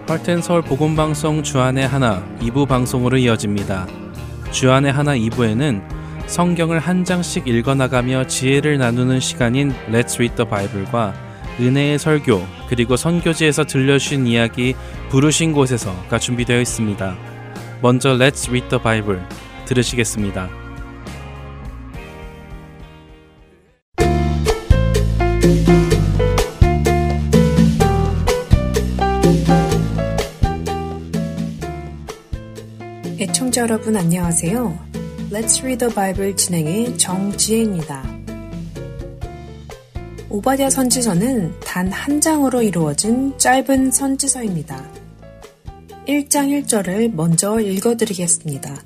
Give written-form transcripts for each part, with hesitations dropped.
할텐서울 복음방송 주안의 하나 2부 방송으로 이어집니다. 주안의 하나 2부에는 성경을 한 장씩 읽어나가며 지혜를 나누는 시간인 Let's Read the Bible과 은혜의 설교 그리고 선교지에서 들려주신 이야기 부르신 곳에서가 준비되어 있습니다. 먼저 Let's Read the Bible 들으시겠습니다. 애청자 여러분 안녕하세요. Let's Read the Bible 진행의 정지혜입니다. 오바댜 선지서는 단 한 장으로 이루어진 짧은 선지서입니다. 1장 1절을 먼저 읽어드리겠습니다.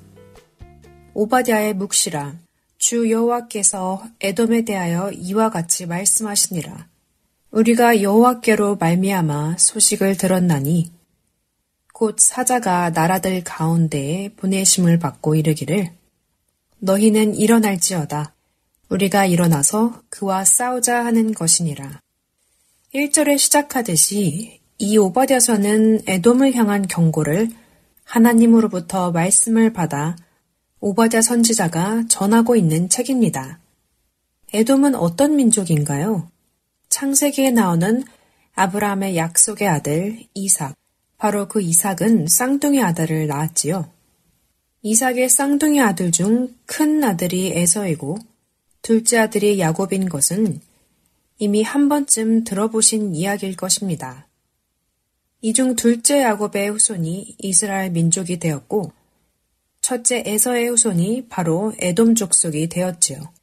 오바댜의 묵시라. 주 여호와께서 에돔에 대하여 이와 같이 말씀하시니라. 우리가 여호와께로 말미암아 소식을 들었나니 곧 사자가 나라들 가운데에 보내심을 받고 이르기를 너희는 일어날지어다. 우리가 일어나서 그와 싸우자 하는 것이니라. 1절에 시작하듯이 이 오바댜서는 에돔을 향한 경고를 하나님으로부터 말씀을 받아 오바댜 선지자가 전하고 있는 책입니다. 에돔은 어떤 민족인가요? 창세기에 나오는 아브라함의 약속의 아들 이삭. 바로 그 이삭은 쌍둥이 아들을 낳았지요. 이삭의 쌍둥이 아들 중 큰 아들이 에서이고 둘째 아들이 야곱인 것은 이미 한 번쯤 들어보신 이야기일 것입니다. 이 중 둘째 야곱의 후손이 이스라엘 민족이 되었고 첫째 에서의 후손이 바로 에돔 족속이 되었지요.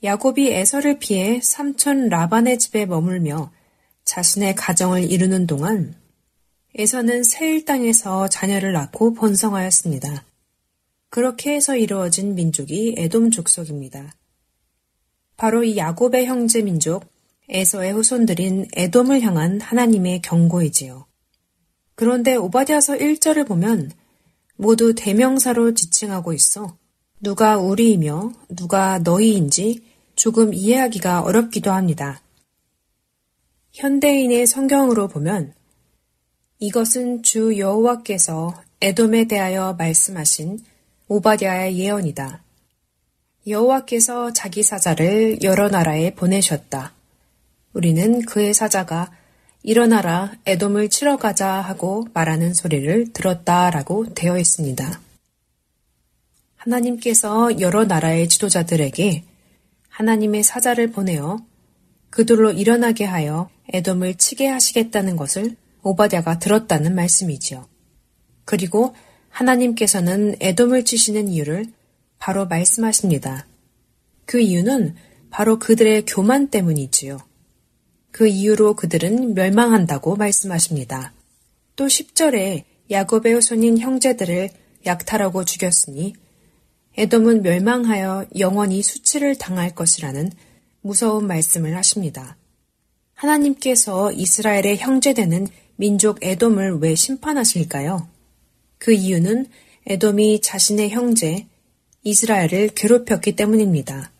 야곱이 에서를 피해 삼촌 라반의 집에 머물며 자신의 가정을 이루는 동안 에서는 세일 땅에서 자녀를 낳고 번성하였습니다. 그렇게 해서 이루어진 민족이 에돔 족속입니다. 바로 이 야곱의 형제 민족 에서의 후손들인 에돔을 향한 하나님의 경고이지요. 그런데 오바댜서 1절을 보면 모두 대명사로 지칭하고 있어 누가 우리이며 누가 너희인지 조금 이해하기가 어렵기도 합니다. 현대인의 성경으로 보면 이것은 주 여호와께서 에돔에 대하여 말씀하신 오바댜의 예언이다. 여호와께서 자기 사자를 여러 나라에 보내셨다. 우리는 그의 사자가 일어나라 에돔을 치러 가자 하고 말하는 소리를 들었다라고 되어 있습니다. 하나님께서 여러 나라의 지도자들에게 하나님의 사자를 보내어 그들로 일어나게 하여 에돔을 치게 하시겠다는 것을 오바댜가 들었다는 말씀이지요. 그리고 하나님께서는 에돔을 치시는 이유를 바로 말씀하십니다. 그 이유는 바로 그들의 교만 때문이지요. 그 이유로 그들은 멸망한다고 말씀하십니다. 또 10절에 야곱의 후손인 형제들을 약탈하고 죽였으니 에돔은 멸망하여 영원히 수치를 당할 것이라는 무서운 말씀을 하십니다. 하나님께서 이스라엘의 형제되는 민족 에돔을 왜 심판하실까요? 그 이유는 에돔이 자신의 형제 이스라엘을 괴롭혔기 때문입니다.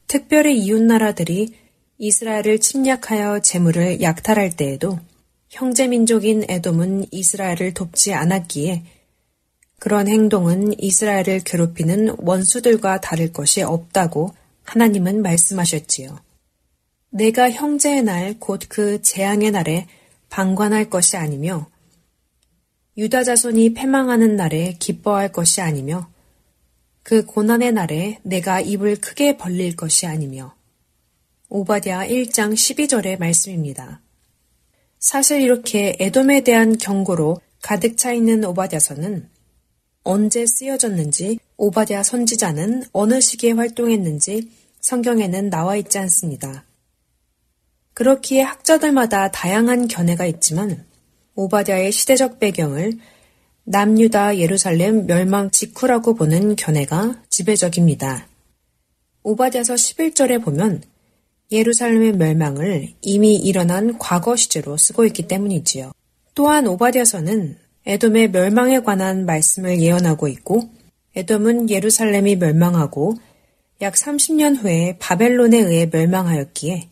특별히 이웃나라들이 이스라엘을 침략하여 재물을 약탈할 때에도 형제 민족인 에돔은 이스라엘을 돕지 않았기에 그런 행동은 이스라엘을 괴롭히는 원수들과 다를 것이 없다고 하나님은 말씀하셨지요. 내가 형제의 날 곧 그 재앙의 날에 방관할 것이 아니며 유다 자손이 패망하는 날에 기뻐할 것이 아니며 그 고난의 날에 내가 입을 크게 벌릴 것이 아니며 오바댜 1장 12절의 말씀입니다. 사실 이렇게 에돔에 대한 경고로 가득 차 있는 오바댜서는 언제 쓰여졌는지 오바댜 선지자는 어느 시기에 활동했는지 성경에는 나와 있지 않습니다. 그렇기에 학자들마다 다양한 견해가 있지만 오바댜의 시대적 배경을 남유다 예루살렘 멸망 직후라고 보는 견해가 지배적입니다. 오바댜서 11절에 보면 예루살렘의 멸망을 이미 일어난 과거 시제로 쓰고 있기 때문이지요. 또한 오바댜서는 에돔의 멸망에 관한 말씀을 예언하고 있고 에돔은 예루살렘이 멸망하고 약 30년 후에 바벨론에 의해 멸망하였기에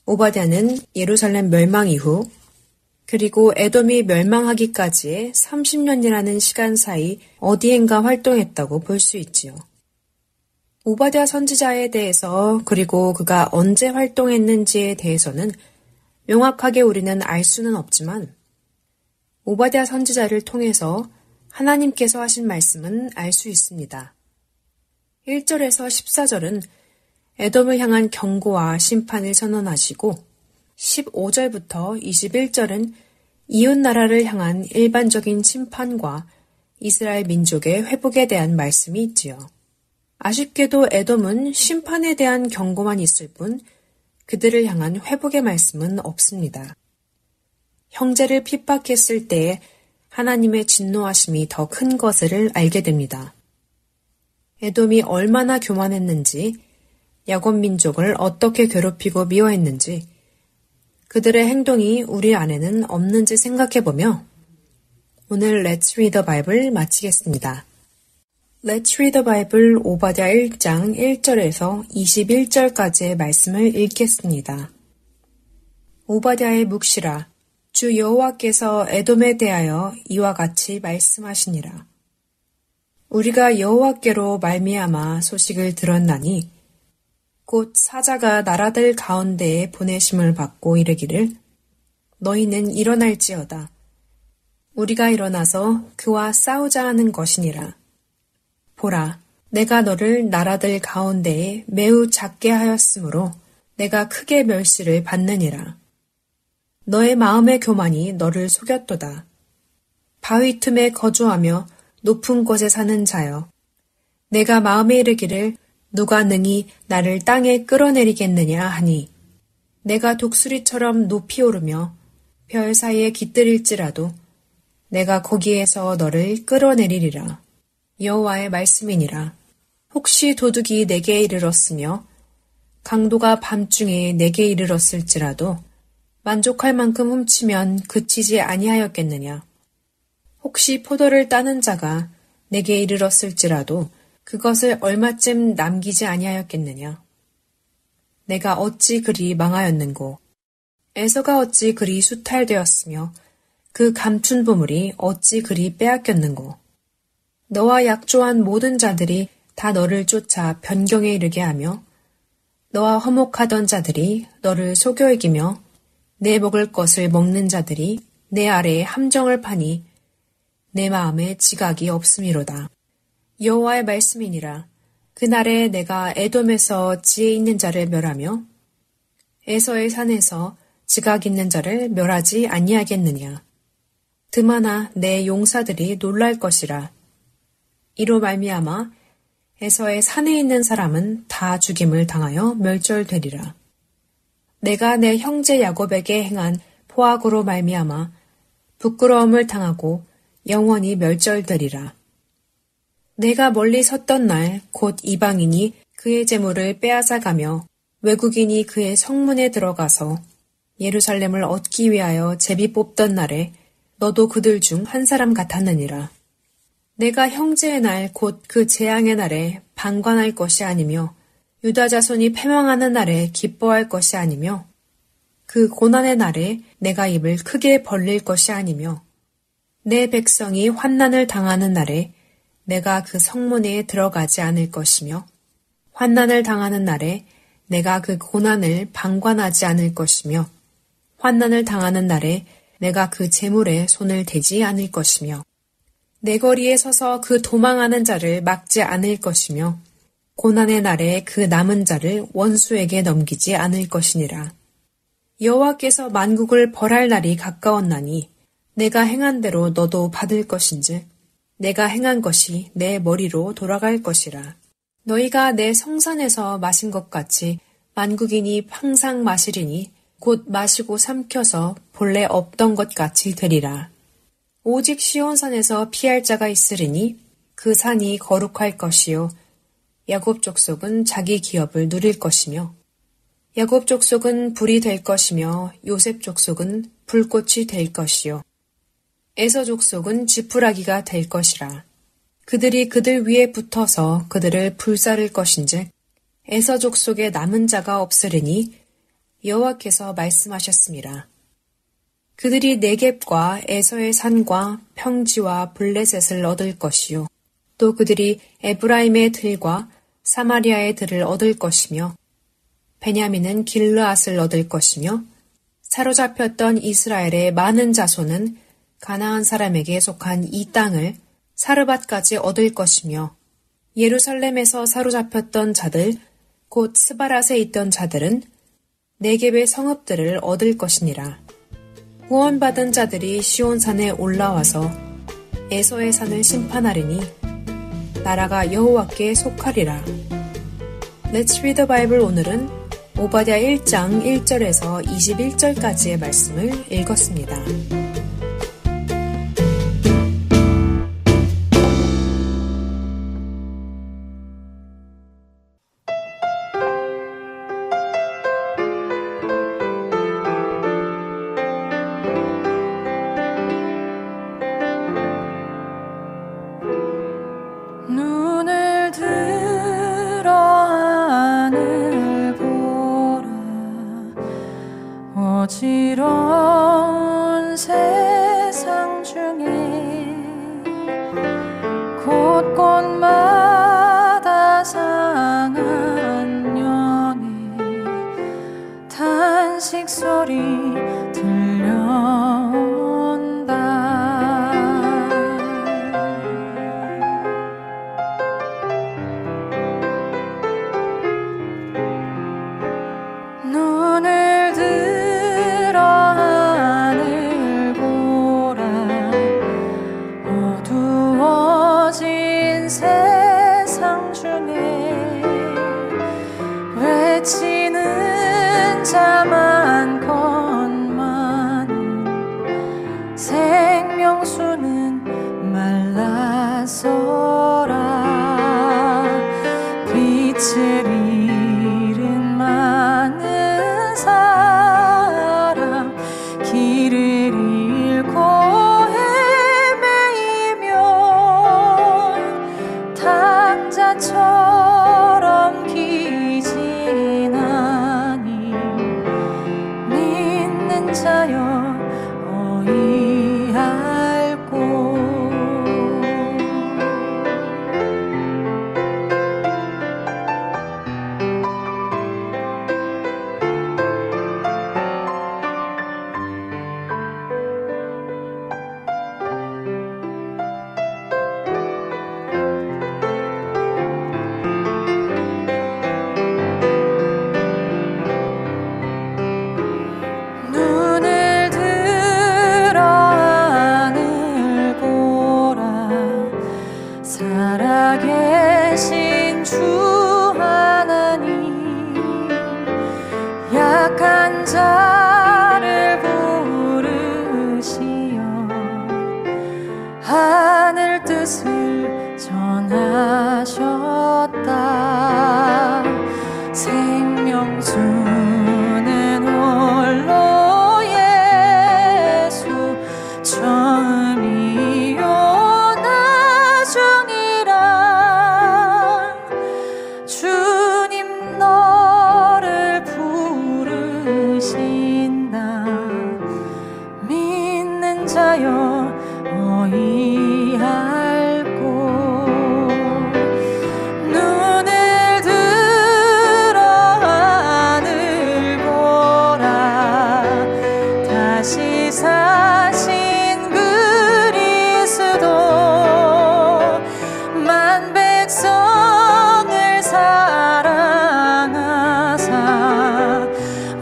오바댜는 예루살렘 멸망 이후 그리고 에돔이 멸망하기까지의 30년이라는 시간 사이 어디엔가 활동했다고 볼 수 있지요. 오바댜 선지자에 대해서 그리고 그가 언제 활동했는지에 대해서는 명확하게 우리는 알 수는 없지만 오바댜 선지자를 통해서 하나님께서 하신 말씀은 알 수 있습니다. 1절에서 14절은 에돔을 향한 경고와 심판을 선언하시고 15절부터 21절은 이웃 나라를 향한 일반적인 심판과 이스라엘 민족의 회복에 대한 말씀이 있지요. 아쉽게도 에돔은 심판에 대한 경고만 있을 뿐 그들을 향한 회복의 말씀은 없습니다. 형제를 핍박했을 때에 하나님의 진노하심이 더 큰 것을 알게 됩니다. 에돔이 얼마나 교만했는지, 야곱 민족을 어떻게 괴롭히고 미워했는지, 그들의 행동이 우리 안에는 없는지 생각해보며 오늘 Let's Read the Bible 마치겠습니다. Let's Read the Bible 오바댜 1장 1절에서 21절까지의 말씀을 읽겠습니다. 오바댜의 묵시라. 주 여호와께서 에돔에 대하여 이와 같이 말씀하시니라. 우리가 여호와께로 말미암아 소식을 들었나니 곧 사자가 나라들 가운데에 보내심을 받고 이르기를 너희는 일어날지어다. 우리가 일어나서 그와 싸우자 하는 것이니라. 보라, 내가 너를 나라들 가운데에 매우 작게 하였으므로 내가 크게 멸시를 받느니라. 너의 마음의 교만이 너를 속였도다. 바위 틈에 거주하며 높은 곳에 사는 자여, 내가 마음에 이르기를 누가 능히 나를 땅에 끌어내리겠느냐 하니 내가 독수리처럼 높이 오르며 별 사이에 깃들일지라도 내가 거기에서 너를 끌어내리리라. 여호와의 말씀이니라. 혹시 도둑이 내게 이르렀으며 강도가 밤중에 내게 이르렀을지라도 만족할 만큼 훔치면 그치지 아니하였겠느냐. 혹시 포도를 따는 자가 내게 이르렀을지라도 그것을 얼마쯤 남기지 아니하였겠느냐. 내가 어찌 그리 망하였는고. 에서가 어찌 그리 수탈되었으며 그 감춘 보물이 어찌 그리 빼앗겼는고. 너와 약조한 모든 자들이 다 너를 쫓아 변경에 이르게 하며 너와 화목하던 자들이 너를 속여 이기며 내 먹을 것을 먹는 자들이 내 아래에 함정을 파니 내 마음에 지각이 없음이로다. 여호와의 말씀이니라. 그날에 내가 에돔에서 지혜 있는 자를 멸하며 에서의 산에서 지각 있는 자를 멸하지 아니하겠느냐. 드마나 내 용사들이 놀랄 것이라. 이로 말미암아 에서의 산에 있는 사람은 다 죽임을 당하여 멸절되리라. 내가 내 형제 야곱에게 행한 포악으로 말미암아 부끄러움을 당하고 영원히 멸절되리라. 내가 멀리 섰던 날 곧 이방인이 그의 재물을 빼앗아가며 외국인이 그의 성문에 들어가서 예루살렘을 얻기 위하여 제비 뽑던 날에 너도 그들 중 한 사람 같았느니라. 내가 형제의 날 곧 그 재앙의 날에 방관할 것이 아니며 유다 자손이 패망하는 날에 기뻐할 것이 아니며 그 고난의 날에 내가 입을 크게 벌릴 것이 아니며 내 백성이 환난을 당하는 날에 내가 그 성문에 들어가지 않을 것이며 환난을 당하는 날에 내가 그 고난을 방관하지 않을 것이며 환난을 당하는 날에 내가 그 재물에 손을 대지 않을 것이며 내 거리에 서서 그 도망하는 자를 막지 않을 것이며 고난의 날에 그 남은 자를 원수에게 넘기지 않을 것이니라. 여호와께서 만국을 벌할 날이 가까웠나니 내가 행한 대로 너도 받을 것인즉 내가 행한 것이 내 머리로 돌아갈 것이라. 너희가 내 성산에서 마신 것 같이 만국인이 항상 마시리니 곧 마시고 삼켜서 본래 없던 것 같이 되리라. 오직 시온산에서 피할 자가 있으리니 그 산이 거룩할 것이요 야곱 족속은 자기 기업을 누릴 것이며 야곱 족속은 불이 될 것이며 요셉 족속은 불꽃이 될 것이요 에서 족속은 지푸라기가 될 것이라. 그들이 그들 위에 붙어서 그들을 불사를 것인즉 에서 족속에 남은 자가 없으리니 여호와께서 말씀하셨습니다. 그들이 네겝과 에서의 산과 평지와 블레셋을 얻을 것이요. 또 그들이 에브라임의 들과 사마리아의 들을 얻을 것이며 베냐민은 길르앗을 얻을 것이며 사로잡혔던 이스라엘의 많은 자손은 가나안 사람에게 속한 이 땅을 사르밧까지 얻을 것이며 예루살렘에서 사로잡혔던 자들 곧 스바랏에 있던 자들은 네겝의 성읍들을 얻을 것이니라. 구원받은 자들이 시온산에 올라와서 에서의 산을 심판하리니 나라가 여호와께 속하리라. Let's read the Bible. 오늘은 오바댜 1장 1절에서 21절까지의 말씀을 읽었습니다. 눈을 들어 하늘 보라. 어지러운 세상 중에 곳곳마다 상한 영의 탄식 소리 들려온다. 눈을 들어 하늘 보라. 어두워진 세상 중에 외치는 자 많건 많은 생명수는 말라서라. 빛을 잃은 많은 사람 길을 잃고 헤매이며 탕자처럼 기진하니 믿는 자여 어이할꼬. 눈을 들어 하늘 보라. 살아계신 주 하나님 약한 자를 부르시어 하늘 뜻을 전하셨다. 생명수는 홀로 예수 처음이요 나중이라. 주님 너를 부르신다. 믿는 자여 어이할꼬. 눈을 들어 하늘 보라. 다시 사신 그리스도 만 백성을 사랑하사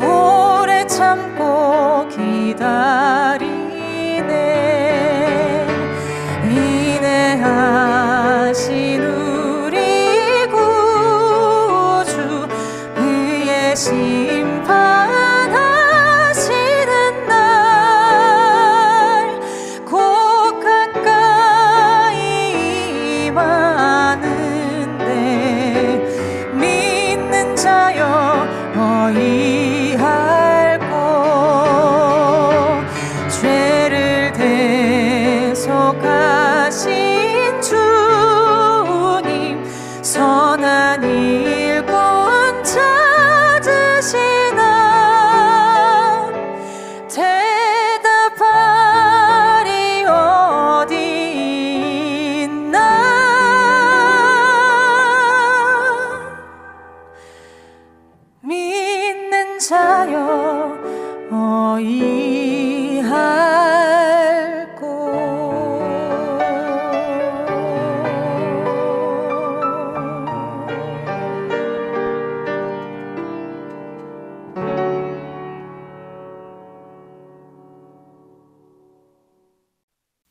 오래 참고 기다리네. 인내하신 우리 구주 그의 심판하시는 날 곧 가까이 임하는데 믿는 자여 어이할꼬. 죄를 대속하신 주님 선한 일꾼 찾으시나. 대답해 자여 어이할꼬.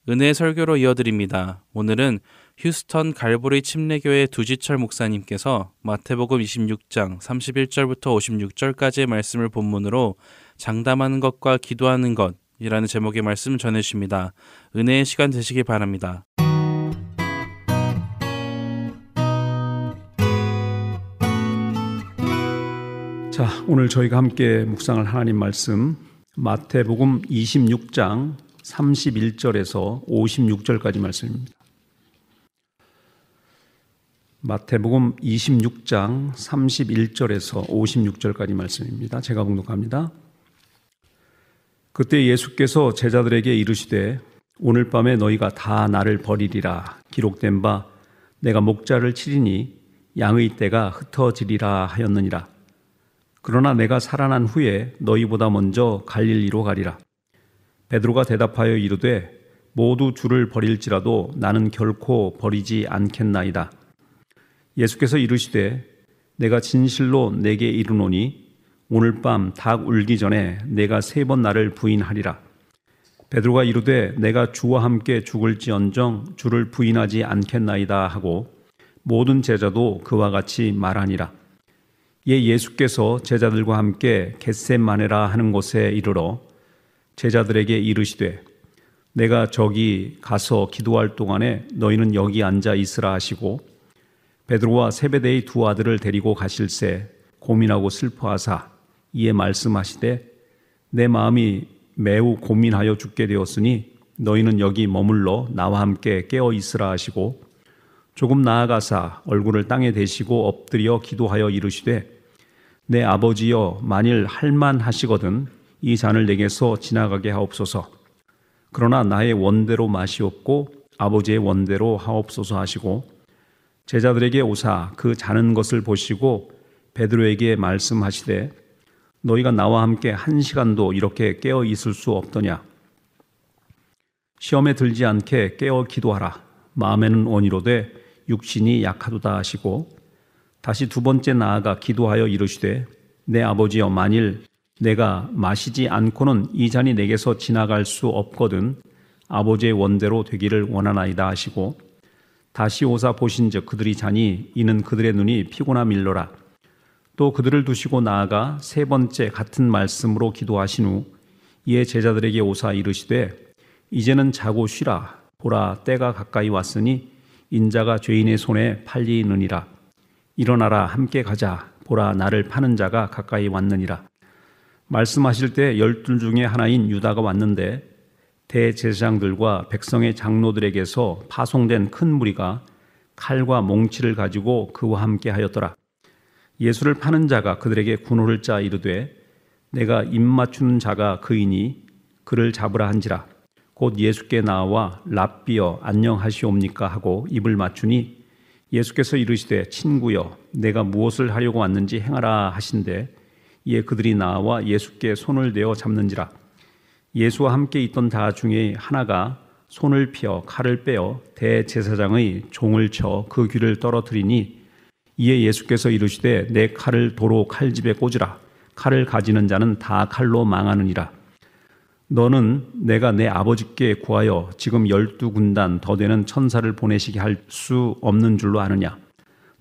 은혜의 설교로 이어드립니다. 오늘은 휴스턴 갈보리 침례교회 두지철 목사님께서 마태복음 26장 31절부터 56절까지의 말씀을 본문으로 장담하는 것과 기도하는 것이라는 제목의 말씀 전해주십니다. 은혜의 시간 되시기 바랍니다. 자, 오늘 저희가 함께 묵상할 하나님 말씀 마태복음 26장 31절에서 56절까지 말씀입니다. 마태복음 26장 31절에서 56절까지 말씀입니다. 제가 봉독합니다. 그때 예수께서 제자들에게 이르시되 오늘 밤에 너희가 다 나를 버리리라. 기록된 바 내가 목자를 치리니 양의 떼가 흩어지리라 하였느니라. 그러나 내가 살아난 후에 너희보다 먼저 갈릴리로 가리라. 베드로가 대답하여 이르되 모두 주를 버릴지라도 나는 결코 버리지 않겠나이다. 예수께서 이르시되 내가 진실로 내게 이르노니 오늘 밤 닭 울기 전에 내가 3번 나를 부인하리라. 베드로가 이르되 내가 주와 함께 죽을지언정 주를 부인하지 않겠나이다 하고 모든 제자도 그와 같이 말하니라. 이에 예수께서 제자들과 함께 겟세마네라 하는 곳에 이르러 제자들에게 이르시되 내가 저기 가서 기도할 동안에 너희는 여기 앉아 있으라 하시고 베드로와 세베대의 2 아들을 데리고 가실새 고민하고 슬퍼하사 이에 말씀하시되 내 마음이 매우 고민하여 죽게 되었으니 너희는 여기 머물러 나와 함께 깨어 있으라 하시고 조금 나아가사 얼굴을 땅에 대시고 엎드려 기도하여 이르시되 내 아버지여 만일 할만하시거든 이 잔을 내게서 지나가게 하옵소서. 그러나 나의 원대로 마시옵고 아버지의 원대로 하옵소서 하시고 제자들에게 오사 그 자는 것을 보시고 베드로에게 말씀하시되 너희가 나와 함께 1시간도 이렇게 깨어 있을 수 없더냐. 시험에 들지 않게 깨어 기도하라. 마음에는 원이로되 육신이 약하도다 하시고 다시 2번째 나아가 기도하여 이르시되 내 아버지여 만일 내가 마시지 않고는 이 잔이 내게서 지나갈 수 없거든 아버지의 원대로 되기를 원하나이다 하시고 다시 오사 보신즉 그들이 자니 이는 그들의 눈이 피곤하 밀러라. 또 그들을 두시고 나아가 3번째 같은 말씀으로 기도하신 후 이에 제자들에게 오사 이르시되 이제는 자고 쉬라. 보라 때가 가까이 왔으니 인자가 죄인의 손에 팔리느니라. 일어나라 함께 가자. 보라 나를 파는 자가 가까이 왔느니라. 말씀하실 때 12 중에 하나인 유다가 왔는데 대제사장들과 백성의 장로들에게서 파송된 큰 무리가 칼과 몽치를 가지고 그와 함께 하였더라. 예수를 파는 자가 그들에게 군호를 짜 이르되 내가 입 맞추는 자가 그이니 그를 잡으라 한지라. 곧 예수께 나와 랍비여 안녕하시옵니까 하고 입을 맞추니 예수께서 이르시되 친구여 내가 무엇을 하려고 왔는지 행하라 하신대 이에 그들이 나와 예수께 손을 대어 잡는지라. 예수와 함께 있던 자 중에 하나가 손을 피어 칼을 빼어 대제사장의 종을 쳐 그 귀를 떨어뜨리니 이에 예수께서 이르시되 내 칼을 도로 칼집에 꽂으라. 칼을 가지는 자는 다 칼로 망하느니라. 너는 내가 내 아버지께 구하여 지금 12군단 더 되는 천사를 보내시게 할 수 없는 줄로 아느냐.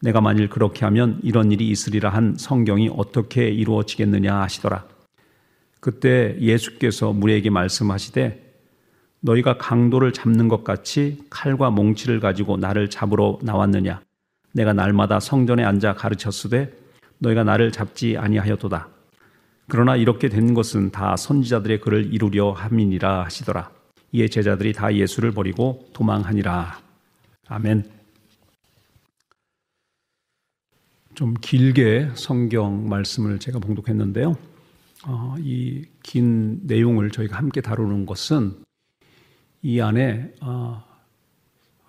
내가 만일 그렇게 하면 이런 일이 있으리라 한 성경이 어떻게 이루어지겠느냐 하시더라. 그때 예수께서 무리에게 말씀하시되 너희가 강도를 잡는 것 같이 칼과 몽치를 가지고 나를 잡으러 나왔느냐. 내가 날마다 성전에 앉아 가르쳤으되 너희가 나를 잡지 아니하였도다. 그러나 이렇게 된 것은 다 선지자들의 글을 이루려 함이니라 하시더라. 이에 제자들이 다 예수를 버리고 도망하니라. 아멘. 좀 길게 성경 말씀을 제가 봉독했는데요. 이 긴 내용을 저희가 함께 다루는 것은 이 안에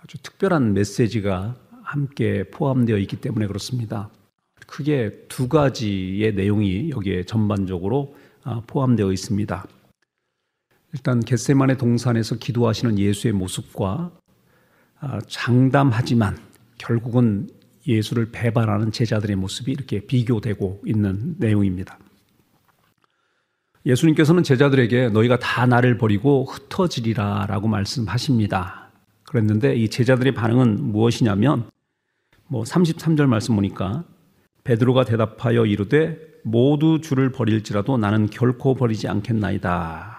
아주 특별한 메시지가 함께 포함되어 있기 때문에 그렇습니다. 크게 두 가지의 내용이 여기에 전반적으로 포함되어 있습니다. 일단 겟세마네 동산에서 기도하시는 예수의 모습과 장담하지만 결국은 예수를 배반하는 제자들의 모습이 이렇게 비교되고 있는 내용입니다. 예수님께서는 제자들에게 너희가 다 나를 버리고 흩어지리라 라고 말씀하십니다. 그랬는데 이 제자들의 반응은 무엇이냐면 33절 말씀 보니까 베드로가 대답하여 이르되 모두 주를 버릴지라도 나는 결코 버리지 않겠나이다.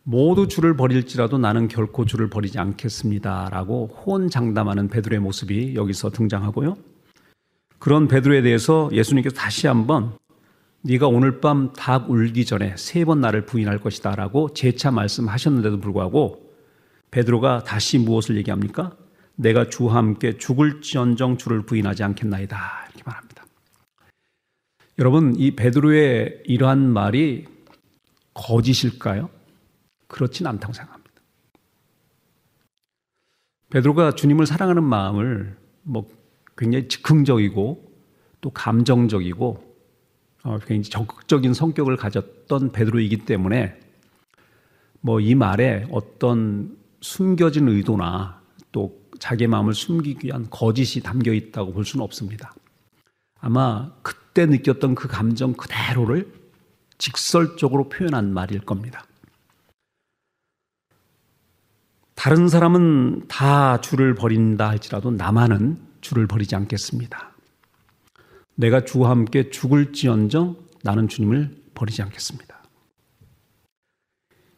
모두 주를 버릴지라도 나는 결코 주를 버리지 않겠습니다 라고 호언장담하는 베드로의 모습이 여기서 등장하고요. 그런 베드로에 대해서 예수님께서 다시 한번 네가 오늘 밤 닭 울기 전에 3번 나를 부인할 것이다 라고 재차 말씀하셨는데도 불구하고 베드로가 다시 무엇을 얘기합니까? 내가 주와 함께 죽을지언정 주를 부인하지 않겠나이다 이렇게 말합니다. 여러분, 이 베드로의 이러한 말이 거짓일까요? 그렇진 않다고 생각합니다. 베드로가 주님을 사랑하는 마음을 굉장히 즉흥적이고 또 감정적이고 굉장히 적극적인 성격을 가졌던 베드로이기 때문에 이 말에 어떤 숨겨진 의도나 또 자기의 마음을 숨기기 위한 거짓이 담겨 있다고 볼 수는 없습니다. 아마 그때 느꼈던 그 감정 그대로를 직설적으로 표현한 말일 겁니다. 다른 사람은 다 주를 버린다 할지라도 나만은 주를 버리지 않겠습니다. 내가 주와 함께 죽을지언정 나는 주님을 버리지 않겠습니다.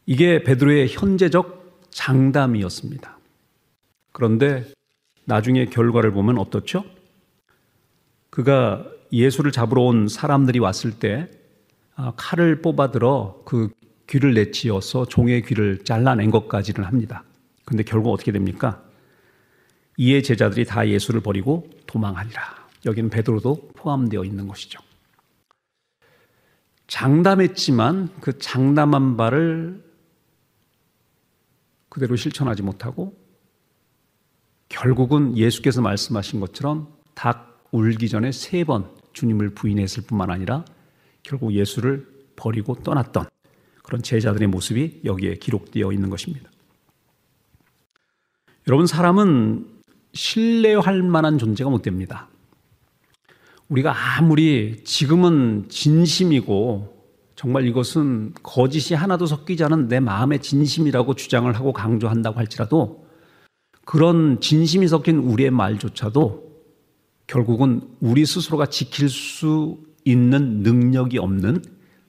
이게 베드로의 현재적 장담이었습니다. 그런데 나중에 결과를 보면 어떻죠? 그가 예수를 잡으러 온 사람들이 왔을 때 칼을 뽑아들어 그 귀를 내치어서 종의 귀를 잘라낸 것까지는 합니다. 그런데 결국 어떻게 됩니까? 이에 제자들이 다 예수를 버리고 도망하니라. 여기는 베드로도 포함되어 있는 것이죠. 장담했지만 그 장담한 바를 그대로 실천하지 못하고 결국은 예수께서 말씀하신 것처럼 닭 울기 전에 3번 주님을 부인했을 뿐만 아니라 결국 예수를 버리고 떠났던 그런 제자들의 모습이 여기에 기록되어 있는 것입니다. 여러분, 사람은 신뢰할 만한 존재가 못 됩니다. 우리가 아무리 지금은 진심이고 정말 이것은 거짓이 하나도 섞이지 않은 내 마음의 진심이라고 주장을 하고 강조한다고 할지라도 그런 진심이 섞인 우리의 말조차도 결국은 우리 스스로가 지킬 수 있는 능력이 없는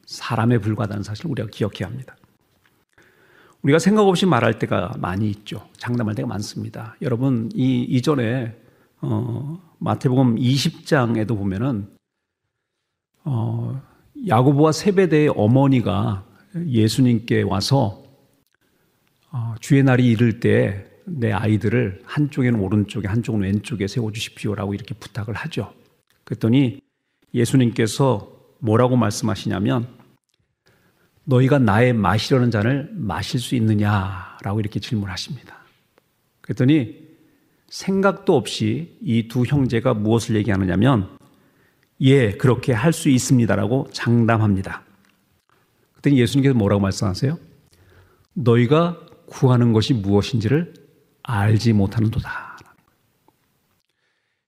사람에 불과하다는 사실을 우리가 기억해야 합니다. 우리가 생각 없이 말할 때가 많이 있죠. 장담할 때가 많습니다. 여러분, 이전에 마태복음 20장에도 보면은 야고보와 세베대의 어머니가 예수님께 와서 주의 날이 이를 때 내 아이들을 한쪽에는 오른쪽에 한쪽은 왼쪽에 세워주십시오라고 이렇게 부탁을 하죠. 그랬더니 예수님께서 뭐라고 말씀하시냐면 너희가 나의 마시려는 잔을 마실 수 있느냐라고 이렇게 질문하십니다. 그랬더니 생각도 없이 이 두 형제가 무엇을 얘기하느냐면 예, 그렇게 할 수 있습니다라고 장담합니다. 그랬더니 예수님께서 뭐라고 말씀하세요? 너희가 구하는 것이 무엇인지를 알지 못하는도다.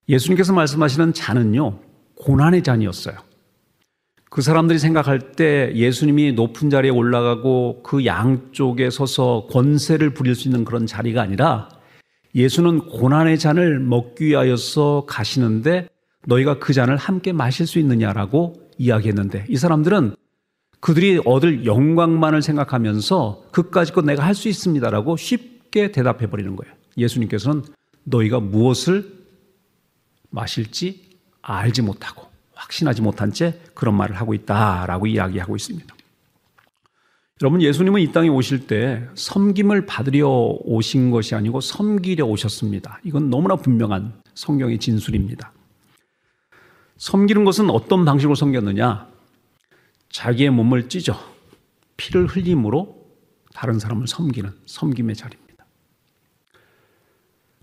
예수님께서 말씀하시는 잔은요, 고난의 잔이었어요. 그 사람들이 생각할 때 예수님이 높은 자리에 올라가고 그 양쪽에 서서 권세를 부릴 수 있는 그런 자리가 아니라 예수는 고난의 잔을 먹기 위하여서 가시는데 너희가 그 잔을 함께 마실 수 있느냐라고 이야기했는데 이 사람들은 그들이 얻을 영광만을 생각하면서 그까짓 것 내가 할 수 있습니다라고 쉽게 대답해 버리는 거예요. 예수님께서는 너희가 무엇을 마실지 알지 못하고 확신하지 못한 채 그런 말을 하고 있다라고 이야기하고 있습니다. 여러분, 예수님은 이 땅에 오실 때 섬김을 받으려 오신 것이 아니고 섬기려 오셨습니다. 이건 너무나 분명한 성경의 진술입니다. 섬기는 것은 어떤 방식으로 섬겼느냐? 자기의 몸을 찢어 피를 흘림으로 다른 사람을 섬기는 섬김의 자리입니다.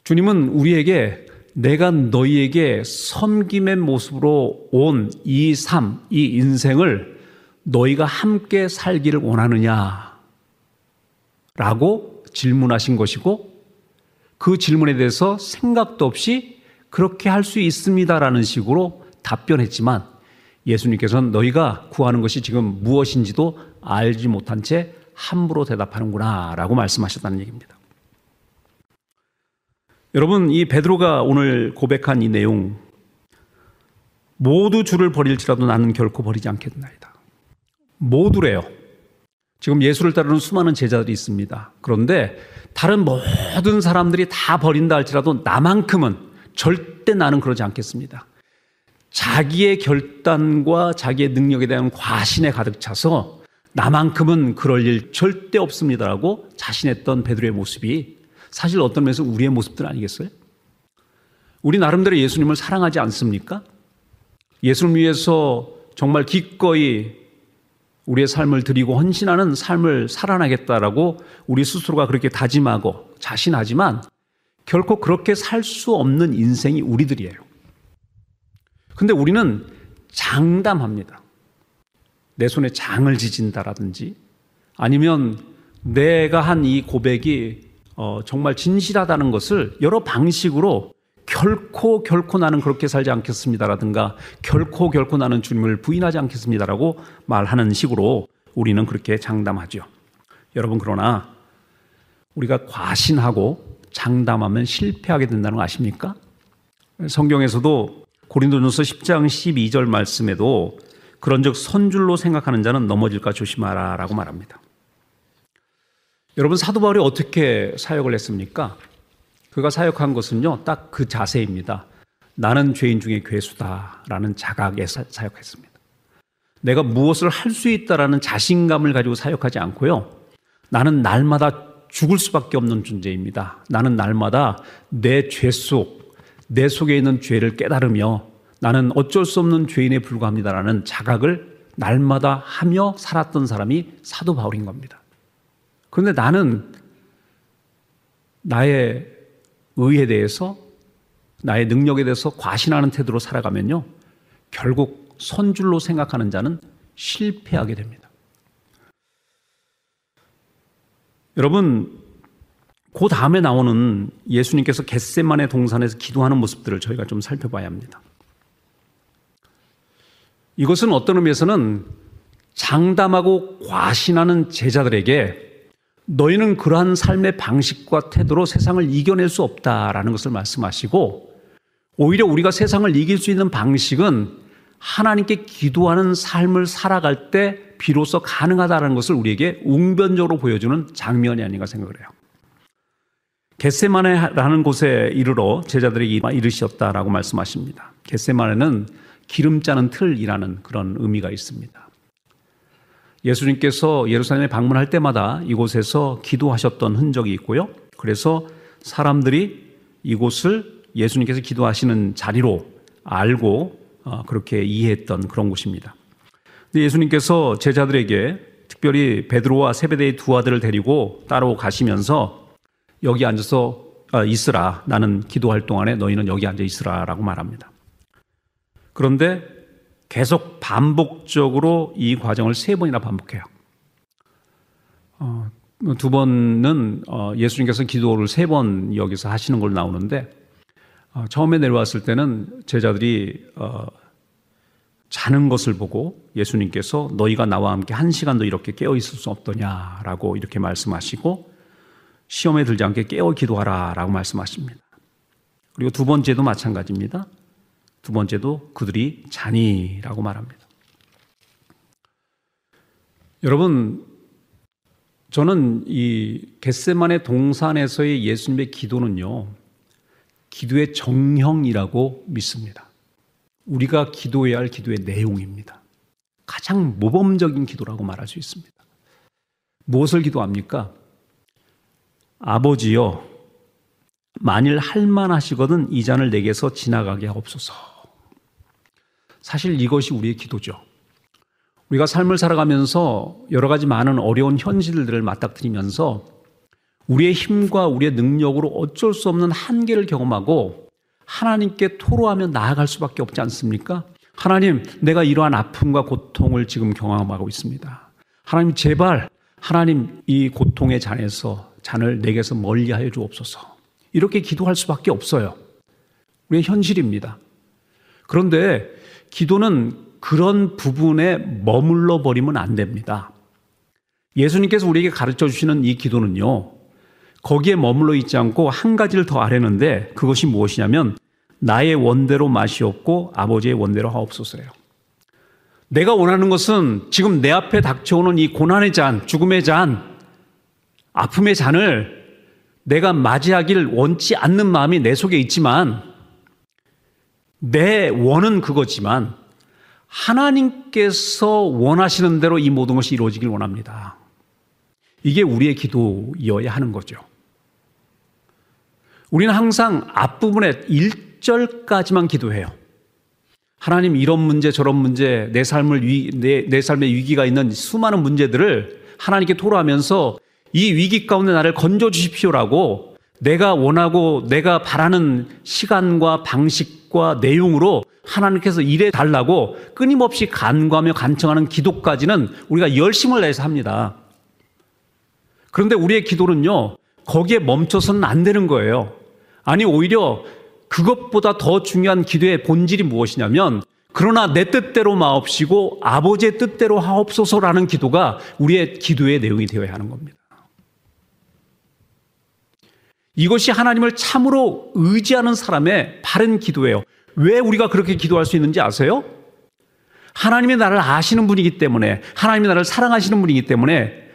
주님은 우리에게 내가 너희에게 섬김의 모습으로 온 이 삶, 이 인생을 너희가 함께 살기를 원하느냐? 라고 질문하신 것이고, 그 질문에 대해서 생각도 없이 그렇게 할 수 있습니다라는 식으로 답변했지만, 예수님께서는 너희가 구하는 것이 지금 무엇인지도 알지 못한 채 함부로 대답하는구나 라고 말씀하셨다는 얘기입니다. 여러분, 이 베드로가 오늘 고백한 이 내용, 모두 주를 버릴지라도 나는 결코 버리지 않겠나이다. 모두래요. 지금 예수를 따르는 수많은 제자들이 있습니다. 그런데 다른 모든 사람들이 다 버린다 할지라도 나만큼은 절대 나는 그러지 않겠습니다. 자기의 결단과 자기의 능력에 대한 과신에 가득 차서 나만큼은 그럴 일 절대 없습니다라고 자신했던 베드로의 모습이 사실 어떤 면에서 우리의 모습들 아니겠어요? 우리 나름대로 예수님을 사랑하지 않습니까? 예수를 위해서 정말 기꺼이 우리의 삶을 드리고 헌신하는 삶을 살아나겠다라고 우리 스스로가 그렇게 다짐하고 자신하지만 결코 그렇게 살 수 없는 인생이 우리들이에요. 근데 우리는 장담합니다. 내 손에 장을 지진다라든지 아니면 내가 한 이 고백이 정말 진실하다는 것을 여러 방식으로 결코 나는 그렇게 살지 않겠습니다라든가 결코 나는 주님을 부인하지 않겠습니다라고 말하는 식으로 우리는 그렇게 장담하죠. 여러분, 그러나 우리가 과신하고 장담하면 실패하게 된다는 거 아십니까? 성경에서도 고린도전서 10장 12절 말씀에도 그런즉 선줄로 생각하는 자는 넘어질까 조심하라 라고 말합니다. 여러분, 사도 바울이 어떻게 사역을 했습니까? 그가 사역한 것은요, 딱 그 자세입니다. 나는 죄인 중에 괴수다라는 자각에 사역했습니다. 내가 무엇을 할 수 있다라는 자신감을 가지고 사역하지 않고요, 나는 날마다 죽을 수밖에 없는 존재입니다. 나는 날마다 내 죄 속, 내 속에 있는 죄를 깨달으며 나는 어쩔 수 없는 죄인에 불과합니다라는 자각을 날마다 하며 살았던 사람이 사도 바울인 겁니다. 그런데 나는 나의 의에 대해서, 나의 능력에 대해서 과신하는 태도로 살아가면요, 결국 선줄로 생각하는 자는 실패하게 됩니다. 여러분, 그 다음에 나오는 예수님께서 겟세마네 동산에서 기도하는 모습들을 저희가 좀 살펴봐야 합니다. 이것은 어떤 의미에서는 장담하고 과신하는 제자들에게 너희는 그러한 삶의 방식과 태도로 세상을 이겨낼 수 없다라는 것을 말씀하시고, 오히려 우리가 세상을 이길 수 있는 방식은 하나님께 기도하는 삶을 살아갈 때 비로소 가능하다는 것을 우리에게 웅변적으로 보여주는 장면이 아닌가 생각을 해요. 겟세마네라는 곳에 이르러 제자들에게 이르셨다라고 말씀하십니다. 겟세마네는 기름 짜는 틀이라는 그런 의미가 있습니다. 예수님께서 예루살렘에 방문할 때마다 이곳에서 기도하셨던 흔적이 있고요. 그래서 사람들이 이곳을 예수님께서 기도하시는 자리로 알고 그렇게 이해했던 그런 곳입니다. 근데 예수님께서 제자들에게 특별히 베드로와 세베대의 두 아들을 데리고 따로 가시면서 여기 앉아서 있으라, 나는 기도할 동안에 너희는 여기 앉아 있으라 라고 말합니다. 그런데 계속 반복적으로 이 과정을 3번이나 반복해요. 두 번은 예수님께서 기도를 3번 여기서 하시는 걸로 나오는데, 처음에 내려왔을 때는 제자들이 자는 것을 보고 예수님께서 너희가 나와 함께 1시간도 이렇게 깨어 있을 수 없더냐라고 이렇게 말씀하시고, 시험에 들지 않게 깨어 기도하라 라고 말씀하십니다. 그리고 두 번째도 마찬가지입니다. 두 번째도 그들이 자니라고 말합니다. 여러분, 저는 이 겟세마네 동산에서의 예수님의 기도는요, 기도의 정형이라고 믿습니다. 우리가 기도해야 할 기도의 내용입니다. 가장 모범적인 기도라고 말할 수 있습니다. 무엇을 기도합니까? 아버지여, 만일 할만하시거든 이 잔을 내게서 지나가게 하옵소서. 사실 이것이 우리의 기도죠. 우리가 삶을 살아가면서 여러 가지 많은 어려운 현실들을 맞닥뜨리면서 우리의 힘과 우리의 능력으로 어쩔 수 없는 한계를 경험하고 하나님께 토로하며 나아갈 수밖에 없지 않습니까? 하나님, 내가 이러한 아픔과 고통을 지금 경험하고 있습니다. 하나님, 제발 하나님 이 고통의 잔을 내게서 멀리하여 주옵소서. 이렇게 기도할 수밖에 없어요. 우리의 현실입니다. 그런데 기도는 그런 부분에 머물러 버리면 안 됩니다. 예수님께서 우리에게 가르쳐 주시는 이 기도는요, 거기에 머물러 있지 않고 한 가지를 더 아뢰는데, 그것이 무엇이냐면 나의 원대로 마시옵고 아버지의 원대로 하옵소서예요. 내가 원하는 것은 지금 내 앞에 닥쳐오는 이 고난의 잔, 죽음의 잔, 아픔의 잔을 내가 맞이하길 원치 않는 마음이 내 속에 있지만, 내 원은 그거지만 하나님께서 원하시는 대로 이 모든 것이 이루어지길 원합니다. 이게 우리의 기도여야 하는 거죠. 우리는 항상 앞부분에 1절까지만 기도해요. 하나님, 이런 문제 저런 문제, 내 삶의 위기가 있는 수많은 문제들을 하나님께 토로하면서 이 위기 가운데 나를 건져 주십시오라고 내가 원하고 내가 바라는 시간과 방식과 내용으로 하나님께서 일해 달라고 끊임없이 간구하며 간청하는 기도까지는 우리가 열심을 내서 합니다. 그런데 우리의 기도는요, 거기에 멈춰서는 안 되는 거예요. 아니, 오히려 그것보다 더 중요한 기도의 본질이 무엇이냐면, 그러나 내 뜻대로 마옵시고 아버지의 뜻대로 하옵소서라는 기도가 우리의 기도의 내용이 되어야 하는 겁니다. 이것이 하나님을 참으로 의지하는 사람의 바른 기도예요. 왜 우리가 그렇게 기도할 수 있는지 아세요? 하나님이 나를 아시는 분이기 때문에, 하나님이 나를 사랑하시는 분이기 때문에,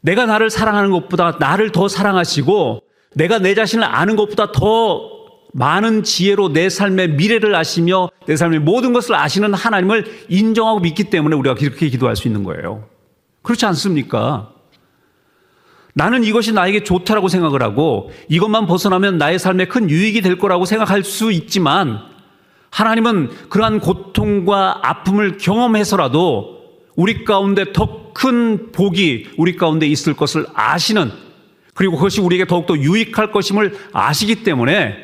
내가 나를 사랑하는 것보다 나를 더 사랑하시고, 내가 내 자신을 아는 것보다 더 많은 지혜로 내 삶의 미래를 아시며 내 삶의 모든 것을 아시는 하나님을 인정하고 믿기 때문에 우리가 그렇게 기도할 수 있는 거예요. 그렇지 않습니까? 나는 이것이 나에게 좋다라고 생각을 하고 이것만 벗어나면 나의 삶에 큰 유익이 될 거라고 생각할 수 있지만, 하나님은 그러한 고통과 아픔을 경험해서라도 우리 가운데 더 큰 복이 우리 가운데 있을 것을 아시는, 그리고 그것이 우리에게 더욱더 유익할 것임을 아시기 때문에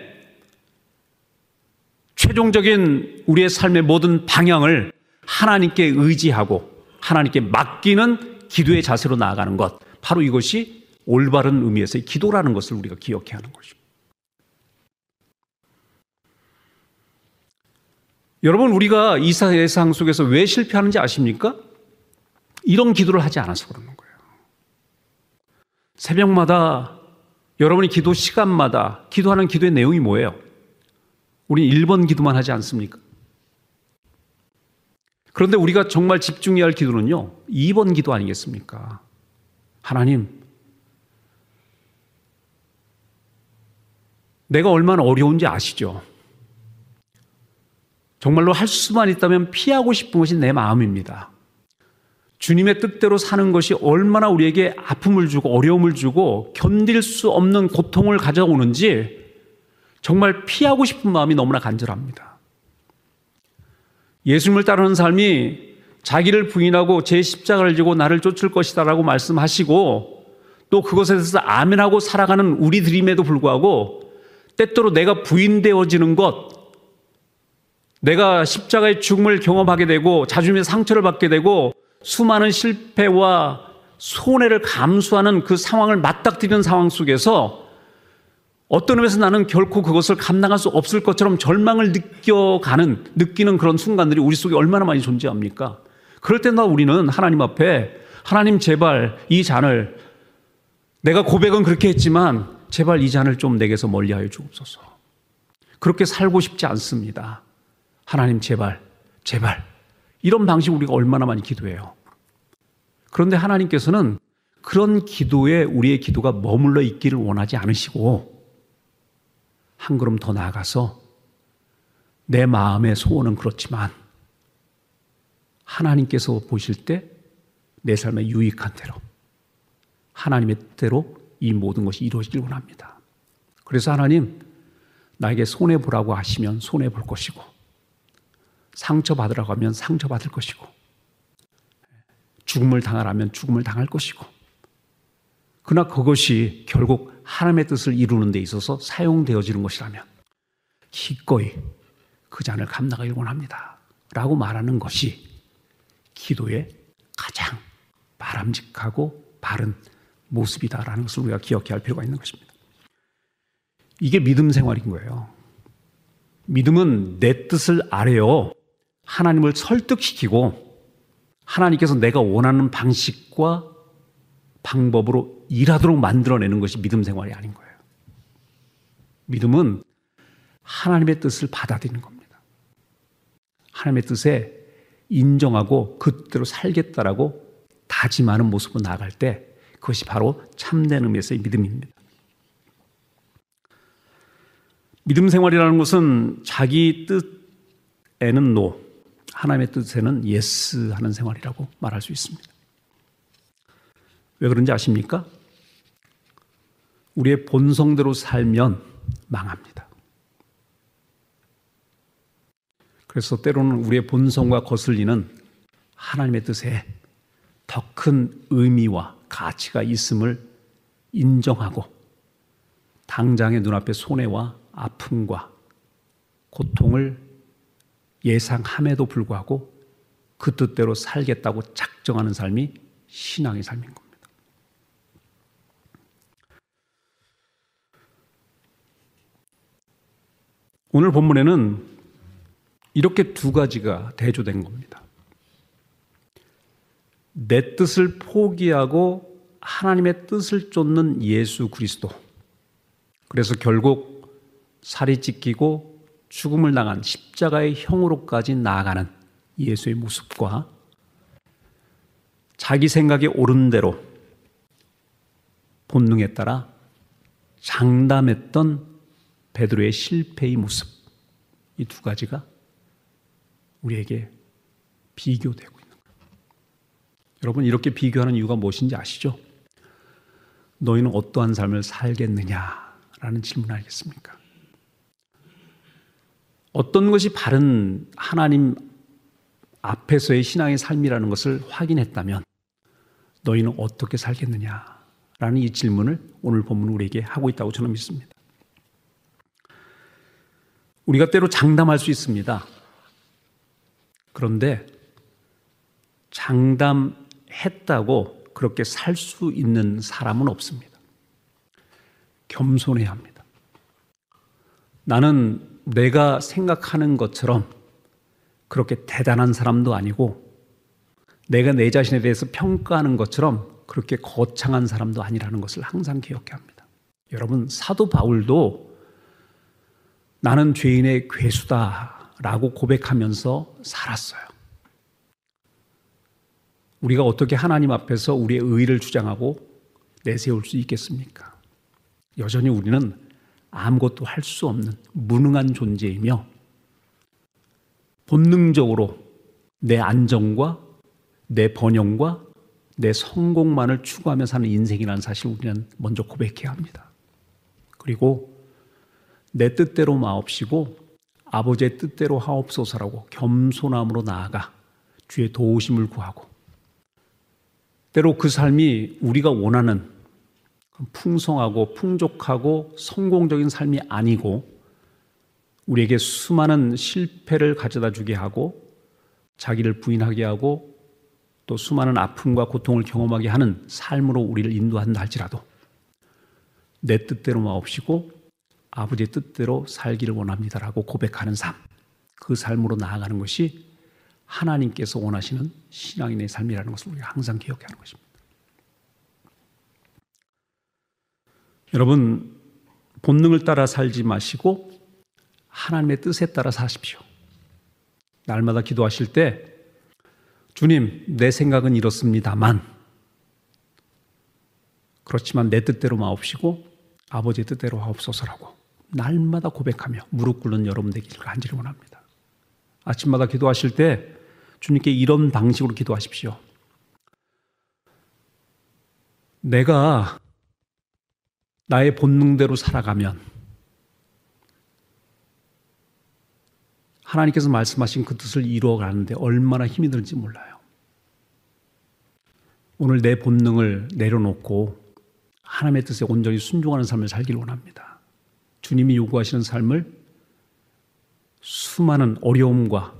최종적인 우리의 삶의 모든 방향을 하나님께 의지하고 하나님께 맡기는 기도의 자세로 나아가는 것, 바로 이것이 올바른 의미에서의 기도라는 것을 우리가 기억해야 하는 것입니다. 여러분, 우리가 이 세상 속에서 왜 실패하는지 아십니까? 이런 기도를 하지 않아서 그러는 거예요. 새벽마다 여러분이 기도 시간마다 기도하는 기도의 내용이 뭐예요? 우리 1번 기도만 하지 않습니까? 그런데 우리가 정말 집중해야 할 기도는요, 2번 기도 아니겠습니까? 하나님, 내가 얼마나 어려운지 아시죠? 정말로 할 수만 있다면 피하고 싶은 것이 내 마음입니다. 주님의 뜻대로 사는 것이 얼마나 우리에게 아픔을 주고 어려움을 주고 견딜 수 없는 고통을 가져오는지 정말 피하고 싶은 마음이 너무나 간절합니다. 예수님을 따르는 삶이 자기를 부인하고 제 십자가를 지고 나를 쫓을 것이다 라고 말씀하시고, 또 그것에 대해서 아멘하고 살아가는 우리들임에도 불구하고 때때로 내가 부인되어지는 것, 내가 십자가의 죽음을 경험하게 되고 자주님의 상처를 받게 되고 수많은 실패와 손해를 감수하는 그 상황을 맞닥뜨리는 상황 속에서 어떤 의미에서 나는 결코 그것을 감당할 수 없을 것처럼 절망을 느끼는 그런 순간들이 우리 속에 얼마나 많이 존재합니까? 그럴 때마다 우리는 하나님 앞에, 하나님 제발 이 잔을, 내가 고백은 그렇게 했지만 제발 이 잔을 좀 내게서 멀리하여 주옵소서. 그렇게 살고 싶지 않습니다. 하나님 제발, 제발. 이런 방식 우리가 얼마나 많이 기도해요. 그런데 하나님께서는 그런 기도에 우리의 기도가 머물러 있기를 원하지 않으시고, 한 걸음 더 나아가서 내 마음의 소원은 그렇지만 하나님께서 보실 때 내 삶에 유익한 대로 하나님의 뜻대로 이 모든 것이 이루어지길 원합니다. 그래서 하나님, 나에게 손해보라고 하시면 손해볼 것이고, 상처받으라고 하면 상처받을 것이고, 죽음을 당하라면 죽음을 당할 것이고, 그러나 그것이 결국 하나님의 뜻을 이루는 데 있어서 사용되어지는 것이라면 기꺼이 그 잔을 감당하길 원합니다 라고 말하는 것이 기도의 가장 바람직하고 바른 모습이다라는 것을 우리가 기억해야 할 필요가 있는 것입니다. 이게 믿음 생활인 거예요. 믿음은 내 뜻을 아뢰어 하나님을 설득시키고 하나님께서 내가 원하는 방식과 방법으로 일하도록 만들어내는 것이 믿음 생활이 아닌 거예요. 믿음은 하나님의 뜻을 받아들이는 겁니다. 하나님의 뜻에 인정하고 그 뜻대로 살겠다라고 다짐하는 모습으로 나아갈 때 그것이 바로 참된 의미에서의 믿음입니다. 믿음 생활이라는 것은 자기 뜻에는 노, 하나님의 뜻에는 예스 하는 생활이라고 말할 수 있습니다. 왜 그런지 아십니까? 우리의 본성대로 살면 망합니다. 그래서 때로는 우리의 본성과 거슬리는 하나님의 뜻에 더 큰 의미와 가치가 있음을 인정하고 당장의 눈앞의 손해와 아픔과 고통을 예상함에도 불구하고 그 뜻대로 살겠다고 작정하는 삶이 신앙의 삶인 겁니다. 오늘 본문에는 이렇게 두 가지가 대조된 겁니다. 내 뜻을 포기하고 하나님의 뜻을 쫓는 예수 그리스도. 그래서 결국 살이 찢기고 죽음을 당한 십자가의 형으로까지 나아가는 예수의 모습과 자기 생각에 옳은 대로 본능에 따라 장담했던 베드로의 실패의 모습, 이 두 가지가 우리에게 비교되고 있는 거예요. 여러분, 이렇게 비교하는 이유가 무엇인지 아시죠? 너희는 어떠한 삶을 살겠느냐라는 질문 아니겠습니까? 어떤 것이 바른 하나님 앞에서의 신앙의 삶이라는 것을 확인했다면 너희는 어떻게 살겠느냐라는 이 질문을 오늘 본문은 우리에게 하고 있다고 저는 믿습니다. 우리가 때로 장담할 수 있습니다. 그런데 장담했다고 그렇게 살 수 있는 사람은 없습니다. 겸손해야 합니다. 나는 내가 생각하는 것처럼 그렇게 대단한 사람도 아니고 내가 내 자신에 대해서 평가하는 것처럼 그렇게 거창한 사람도 아니라는 것을 항상 기억해야 합니다. 여러분, 사도 바울도 나는 죄인의 괴수다라고 고백하면서 살았어요. 우리가 어떻게 하나님 앞에서 우리의 의의를 주장하고 내세울 수 있겠습니까? 여전히 우리는 아무것도 할 수 없는 무능한 존재이며 본능적으로 내 안정과 내 번영과 내 성공만을 추구하며 사는 인생이라는 사실을 우리는 먼저 고백해야 합니다. 그리고 내 뜻대로 마옵시고 아버지의 뜻대로 하옵소서라고 겸손함으로 나아가 주의 도우심을 구하고 때로 그 삶이 우리가 원하는 풍성하고 풍족하고 성공적인 삶이 아니고 우리에게 수많은 실패를 가져다 주게 하고 자기를 부인하게 하고 또 수많은 아픔과 고통을 경험하게 하는 삶으로 우리를 인도한다 할지라도 내 뜻대로 마옵시고 아버지의 뜻대로 살기를 원합니다라고 고백하는 삶, 그 삶으로 나아가는 것이 하나님께서 원하시는 신앙인의 삶이라는 것을 우리가 항상 기억해야 하는 것입니다. 여러분, 본능을 따라 살지 마시고 하나님의 뜻에 따라 사십시오. 날마다 기도하실 때 주님, 내 생각은 이렇습니다만 그렇지만 내 뜻대로 마옵시고 아버지의 뜻대로 하옵소서라고 날마다 고백하며 무릎 꿇는 여러분 되기를 간절히 원합니다. 아침마다 기도하실 때 주님께 이런 방식으로 기도하십시오. 내가 나의 본능대로 살아가면 하나님께서 말씀하신 그 뜻을 이루어가는데 얼마나 힘이 드는지 몰라요. 오늘 내 본능을 내려놓고 하나님의 뜻에 온전히 순종하는 삶을 살기를 원합니다. 주님이 요구하시는 삶을 수많은 어려움과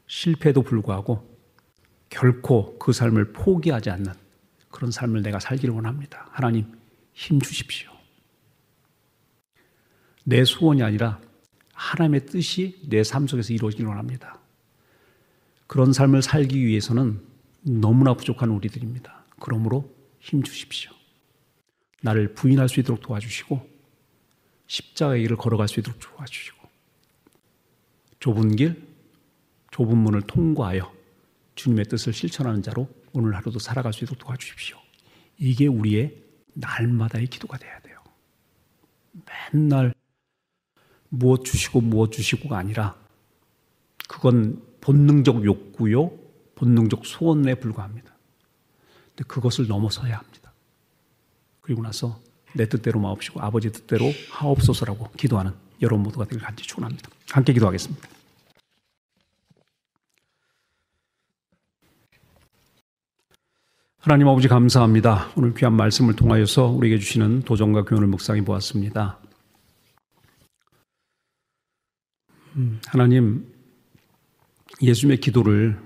실패에도 불구하고 결코 그 삶을 포기하지 않는 그런 삶을 내가 살기를 원합니다. 하나님, 힘 주십시오. 내 소원이 아니라 하나님의 뜻이 내 삶 속에서 이루어지기를 원합니다. 그런 삶을 살기 위해서는 너무나 부족한 우리들입니다. 그러므로 힘 주십시오. 나를 부인할 수 있도록 도와주시고 십자가의 길을 걸어갈 수 있도록 도와주시고 좁은 길, 좁은 문을 통과하여 주님의 뜻을 실천하는 자로 오늘 하루도 살아갈 수 있도록 도와주십시오. 이게 우리의 날마다의 기도가 돼야 돼요. 맨날 무엇 주시고가 아니라 그건 본능적 욕구요, 본능적 소원에 불과합니다. 근데 그것을 넘어서야 합니다. 그리고 나서 내 뜻대로 마옵시고 아버지 뜻대로 하옵소서라고 기도하는 여러분 모두가 되길 간절히 축원합니다. 함께 기도하겠습니다. 하나님 아버지 감사합니다. 오늘 귀한 말씀을 통하여서 우리에게 주시는 도전과 교훈을 묵상해 보았습니다. 하나님, 예수님의 기도를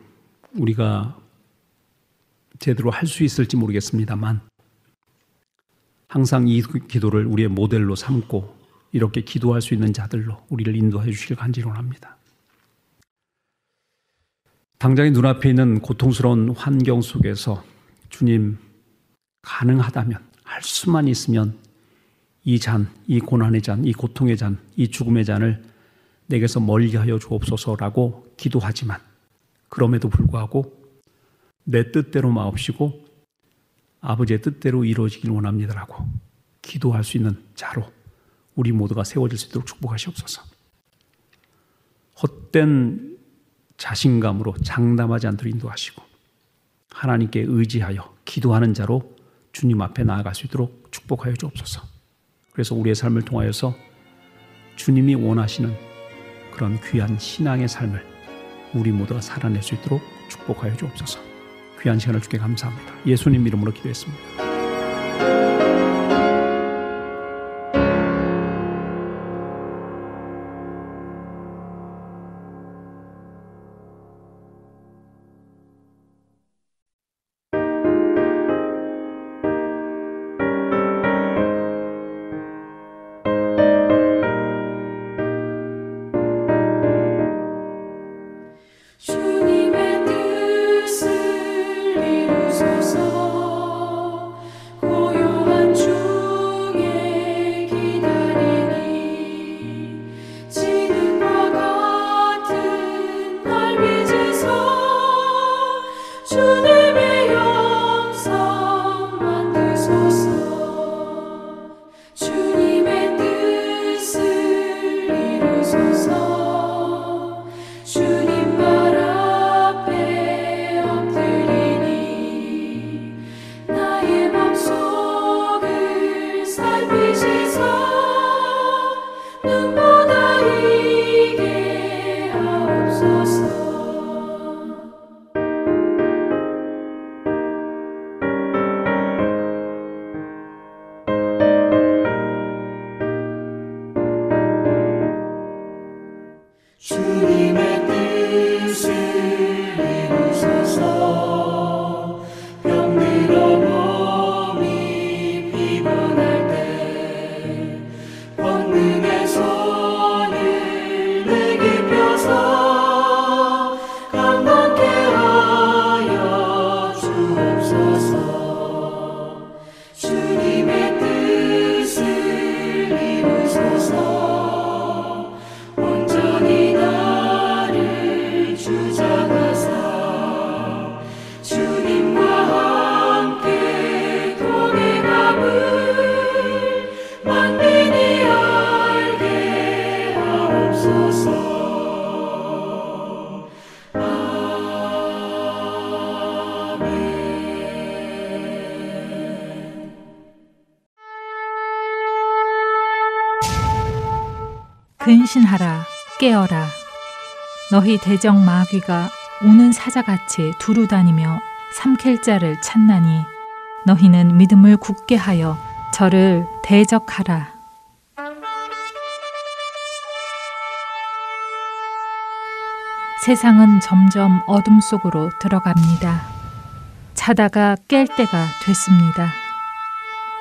우리가 제대로 할 수 있을지 모르겠습니다만 항상 이 기도를 우리의 모델로 삼고 이렇게 기도할 수 있는 자들로 우리를 인도해 주시길 간절히 원합니다. 당장의 눈앞에 있는 고통스러운 환경 속에서 주님, 가능하다면, 할 수만 있으면 이 잔, 이 고난의 잔, 이 고통의 잔, 이 죽음의 잔을 내게서 멀리 하여 주옵소서라고 기도하지만 그럼에도 불구하고 내 뜻대로 마옵시고 아버지의 뜻대로 이루어지길 원합니다라고 기도할 수 있는 자로 우리 모두가 세워질 수 있도록 축복하시옵소서. 헛된 자신감으로 장담하지 않도록 인도하시고 하나님께 의지하여 기도하는 자로 주님 앞에 나아갈 수 있도록 축복하여 주옵소서. 그래서 우리의 삶을 통하여서 주님이 원하시는 그런 귀한 신앙의 삶을 우리 모두가 살아낼 수 있도록 축복하여 주옵소서. 귀한 시간을 주께 감사합니다. 예수님 이름으로 기도했습니다. 근신하라, 깨어라. 너희 대적 마귀가 우는 사자같이 두루다니며 삼킬 자를 찾나니 너희는 믿음을 굳게 하여 저를 대적하라. 세상은 점점 어둠 속으로 들어갑니다. 자다가 깰 때가 됐습니다.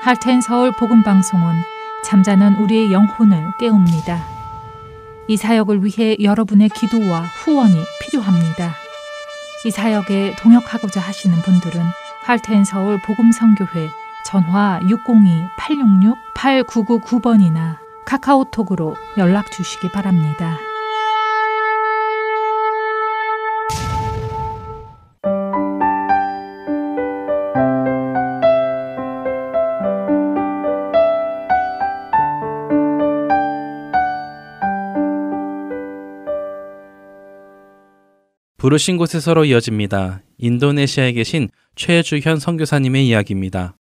할텐서울 복음방송은 잠자는 우리의 영혼을 깨웁니다. 이 사역을 위해 여러분의 기도와 후원이 필요합니다. 이 사역에 동역하고자 하시는 분들은 할텐서울 복음선교회 전화 602-866-8999번이나 카카오톡으로 연락 주시기 바랍니다. 부르신 곳에서로 이어집니다. 인도네시아에 계신 최주현 선교사님의 이야기입니다.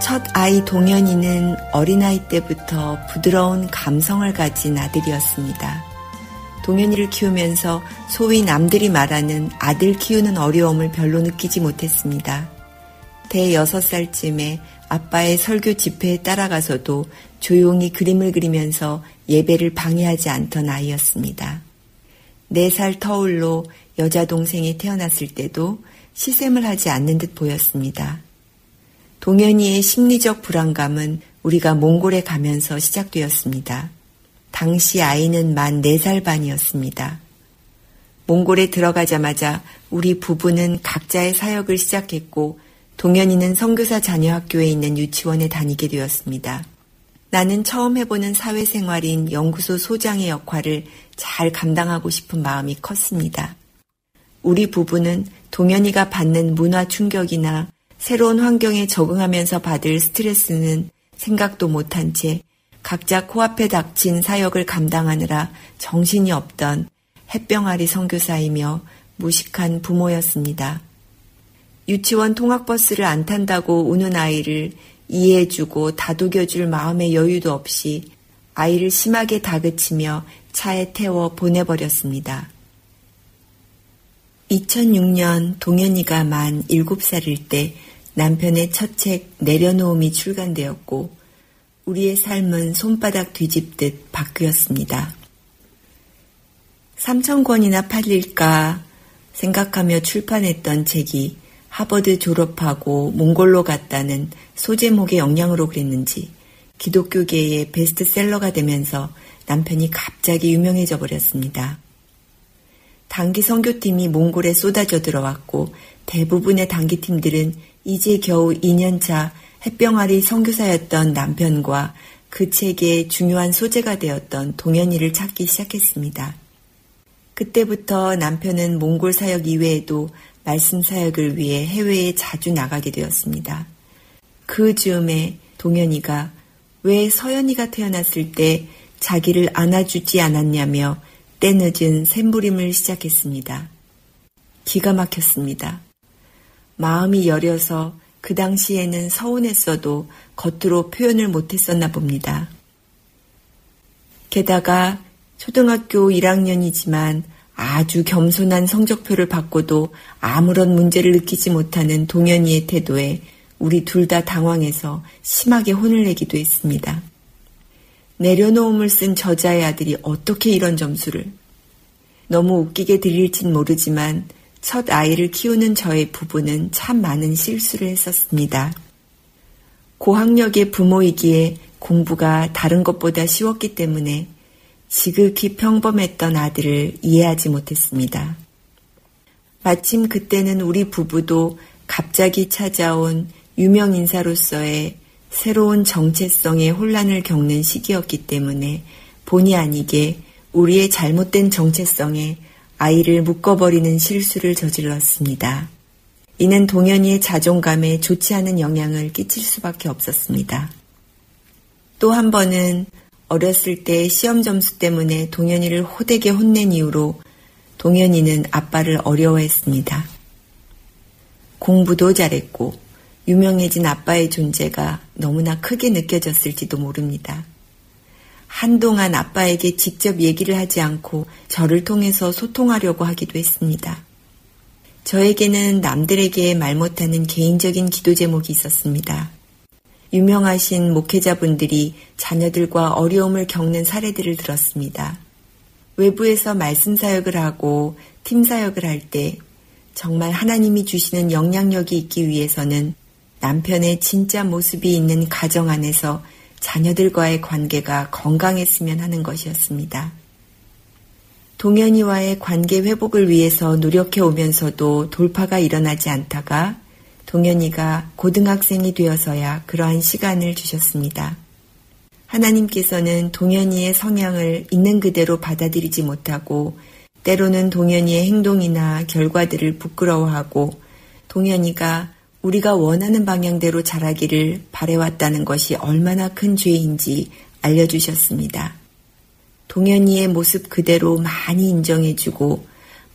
첫 아이 동현이는 어린아이 때부터 부드러운 감성을 가진 아들이었습니다. 동현이를 키우면서 소위 남들이 말하는 아들 키우는 어려움을 별로 느끼지 못했습니다. 대 6살쯤에 아빠의 설교 집회에 따라가서도 조용히 그림을 그리면서 예배를 방해하지 않던 아이였습니다. 4살 터울로 여자 동생이 태어났을 때도 시샘을 하지 않는 듯 보였습니다. 동현이의 심리적 불안감은 우리가 몽골에 가면서 시작되었습니다. 당시 아이는 만 4살 반이었습니다. 몽골에 들어가자마자 우리 부부는 각자의 사역을 시작했고 동현이는 선교사 자녀 학교에 있는 유치원에 다니게 되었습니다. 나는 처음 해보는 사회생활인 연구소 소장의 역할을 잘 감당하고 싶은 마음이 컸습니다. 우리 부부는 동현이가 받는 문화 충격이나 새로운 환경에 적응하면서 받을 스트레스는 생각도 못한 채 각자 코앞에 닥친 사역을 감당하느라 정신이 없던 햇병아리 선교사이며 무식한 부모였습니다. 유치원 통학버스를 안 탄다고 우는 아이를 이해해주고 다독여줄 마음의 여유도 없이 아이를 심하게 다그치며 차에 태워 보내버렸습니다. 2006년 동현이가 만 7살일 때 남편의 첫 책 내려놓음이 출간되었고 우리의 삶은 손바닥 뒤집듯 바뀌었습니다. 3,000권이나 팔릴까 생각하며 출판했던 책이 하버드 졸업하고 몽골로 갔다는 소제목의 영향으로 그랬는지 기독교계의 베스트셀러가 되면서 남편이 갑자기 유명해져 버렸습니다. 단기 선교팀이 몽골에 쏟아져 들어왔고 대부분의 단기팀들은 이제 겨우 2년차 햇병아리 선교사였던 남편과 그 책의 중요한 소재가 되었던 동현이를 찾기 시작했습니다. 그때부터 남편은 몽골 사역 이외에도 말씀 사역을 위해 해외에 자주 나가게 되었습니다. 그 즈음에 동현이가 왜 서연이가 태어났을 때 자기를 안아주지 않았냐며 때늦은 샘부림을 시작했습니다. 기가 막혔습니다. 마음이 여려서 그 당시에는 서운했어도 겉으로 표현을 못했었나 봅니다. 게다가 초등학교 1학년이지만 아주 겸손한 성적표를 받고도 아무런 문제를 느끼지 못하는 동현이의 태도에 우리 둘 다 당황해서 심하게 혼을 내기도 했습니다. 내려놓음을 쓴 저자의 아들이 어떻게 이런 점수를. 너무 웃기게 들릴진 모르지만 첫 아이를 키우는 저의 부부는 참 많은 실수를 했었습니다. 고학력의 부모이기에 공부가 다른 것보다 쉬웠기 때문에 지극히 평범했던 아들을 이해하지 못했습니다. 마침 그때는 우리 부부도 갑자기 찾아온 유명 인사로서의 새로운 정체성의 혼란을 겪는 시기였기 때문에 본의 아니게 우리의 잘못된 정체성에 아이를 묶어버리는 실수를 저질렀습니다. 이는 동현이의 자존감에 좋지 않은 영향을 끼칠 수밖에 없었습니다. 또 한 번은 어렸을 때 시험 점수 때문에 동현이를 호되게 혼낸 이후로 동현이는 아빠를 어려워했습니다. 공부도 잘했고 유명해진 아빠의 존재가 너무나 크게 느껴졌을지도 모릅니다. 한동안 아빠에게 직접 얘기를 하지 않고 저를 통해서 소통하려고 하기도 했습니다. 저에게는 남들에게 말 못하는 개인적인 기도 제목이 있었습니다. 유명하신 목회자분들이 자녀들과 어려움을 겪는 사례들을 들었습니다. 외부에서 말씀 사역을 하고 팀 사역을 할 때 정말 하나님이 주시는 영향력이 있기 위해서는 남편의 진짜 모습이 있는 가정 안에서 자녀들과의 관계가 건강했으면 하는 것이었습니다. 동현이와의 관계 회복을 위해서 노력해 오면서도 돌파가 일어나지 않다가 동현이가 고등학생이 되어서야 그러한 시간을 주셨습니다. 하나님께서는 동현이의 성향을 있는 그대로 받아들이지 못하고 때로는 동현이의 행동이나 결과들을 부끄러워하고 동현이가 우리가 원하는 방향대로 자라기를 바래왔다는 것이 얼마나 큰 죄인지 알려주셨습니다. 동현이의 모습 그대로 많이 인정해주고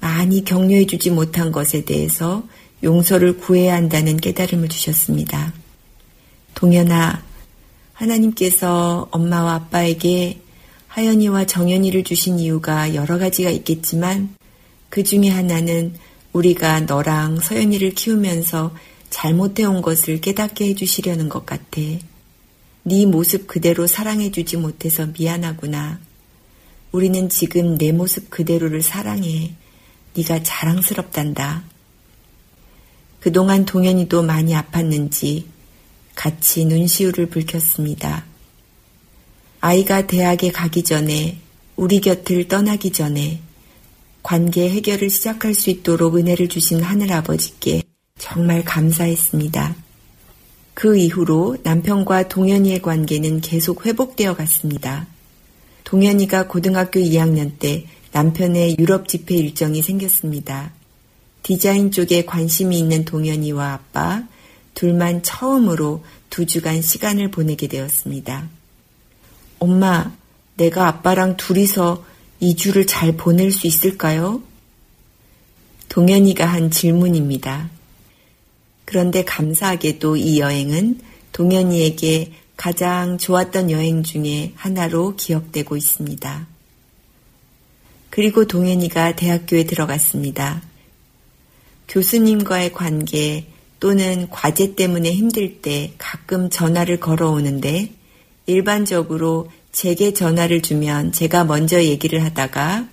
많이 격려해주지 못한 것에 대해서 용서를 구해야 한다는 깨달음을 주셨습니다. 동현아, 하나님께서 엄마와 아빠에게 하연이와 정연이를 주신 이유가 여러 가지가 있겠지만 그 중에 하나는 우리가 너랑 서연이를 키우면서 잘못해온 것을 깨닫게 해주시려는 것 같아. 네 모습 그대로 사랑해주지 못해서 미안하구나. 우리는 지금 내 모습 그대로를 사랑해. 네가 자랑스럽단다. 그동안 동현이도 많이 아팠는지 같이 눈시울을 붉혔습니다. 아이가 대학에 가기 전에 우리 곁을 떠나기 전에 관계 해결을 시작할 수 있도록 은혜를 주신 하늘아버지께 정말 감사했습니다. 그 이후로 남편과 동현이의 관계는 계속 회복되어 갔습니다. 동현이가 고등학교 2학년 때 남편의 유럽 집회 일정이 생겼습니다. 디자인 쪽에 관심이 있는 동현이와 아빠 둘만 처음으로 2주간 시간을 보내게 되었습니다. 엄마, 내가 아빠랑 둘이서 2주를 잘 보낼 수 있을까요? 동현이가 한 질문입니다. 그런데 감사하게도 이 여행은 동현이에게 가장 좋았던 여행 중에 하나로 기억되고 있습니다. 그리고 동현이가 대학교에 들어갔습니다. 교수님과의 관계 또는 과제 때문에 힘들 때 가끔 전화를 걸어오는데 일반적으로 제게 전화를 주면 제가 먼저 얘기를 하다가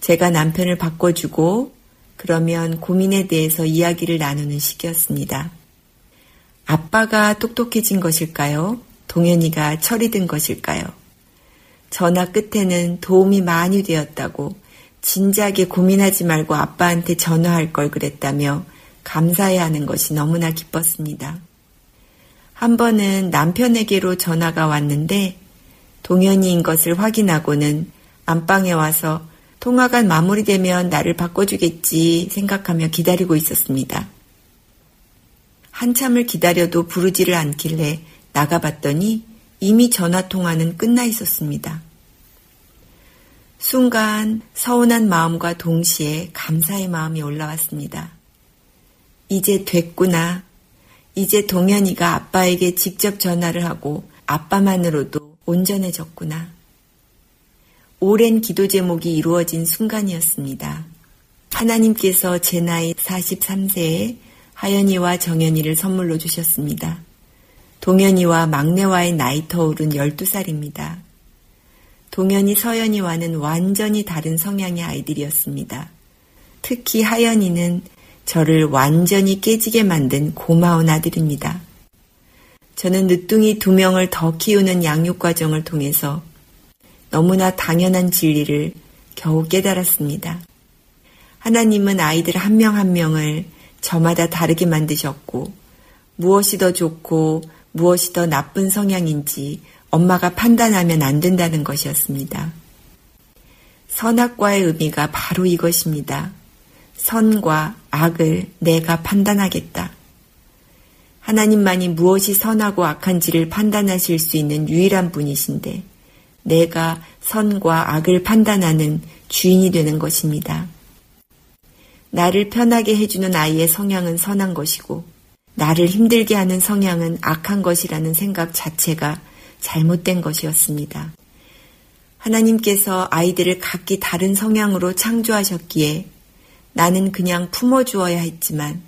제가 남편을 바꿔주고 그러면 고민에 대해서 이야기를 나누는 식이었습니다. 아빠가 똑똑해진 것일까요? 동현이가 철이 든 것일까요? 전화 끝에는 도움이 많이 되었다고 진지하게 고민하지 말고 아빠한테 전화할 걸 그랬다며 감사해야 하는 것이 너무나 기뻤습니다. 한 번은 남편에게로 전화가 왔는데 동현이인 것을 확인하고는 안방에 와서 통화가 마무리되면 나를 바꿔주겠지 생각하며 기다리고 있었습니다. 한참을 기다려도 부르지를 않길래 나가봤더니 이미 전화통화는 끝나 있었습니다. 순간 서운한 마음과 동시에 감사의 마음이 올라왔습니다. 이제 됐구나. 이제 동현이가 아빠에게 직접 전화를 하고 아빠만으로도 온전해졌구나. 오랜 기도 제목이 이루어진 순간이었습니다. 하나님께서 제 나이 43세에 하연이와 정연이를 선물로 주셨습니다. 동현이와 막내와의 나이 터울은 12살입니다. 동현이, 서연이와는 완전히 다른 성향의 아이들이었습니다. 특히 하연이는 저를 완전히 깨지게 만든 고마운 아들입니다. 저는 늦둥이 2명을 더 키우는 양육 과정을 통해서 너무나 당연한 진리를 겨우 깨달았습니다. 하나님은 아이들 한 명 한 명을 저마다 다르게 만드셨고 무엇이 더 좋고 무엇이 더 나쁜 성향인지 엄마가 판단하면 안 된다는 것이었습니다. 선악과의 의미가 바로 이것입니다. 선과 악을 내가 판단하겠다. 하나님만이 무엇이 선하고 악한지를 판단하실 수 있는 유일한 분이신데 내가 선과 악을 판단하는 주인이 되는 것입니다. 나를 편하게 해주는 아이의 성향은 선한 것이고 나를 힘들게 하는 성향은 악한 것이라는 생각 자체가 잘못된 것이었습니다. 하나님께서 아이들을 각기 다른 성향으로 창조하셨기에 나는 그냥 품어주어야 했지만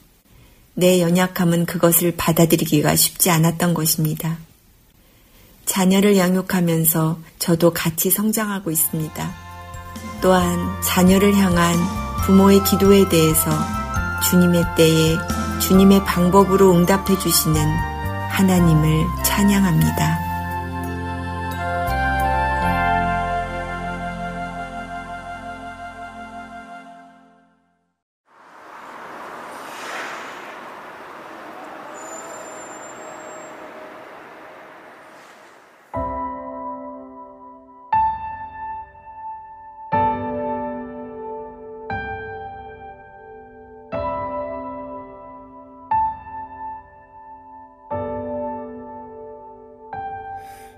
내 연약함은 그것을 받아들이기가 쉽지 않았던 것입니다. 자녀를 양육하면서 저도 같이 성장하고 있습니다. 또한 자녀를 향한 부모의 기도에 대해서 주님의 때에 주님의 방법으로 응답해 주시는 하나님을 찬양합니다.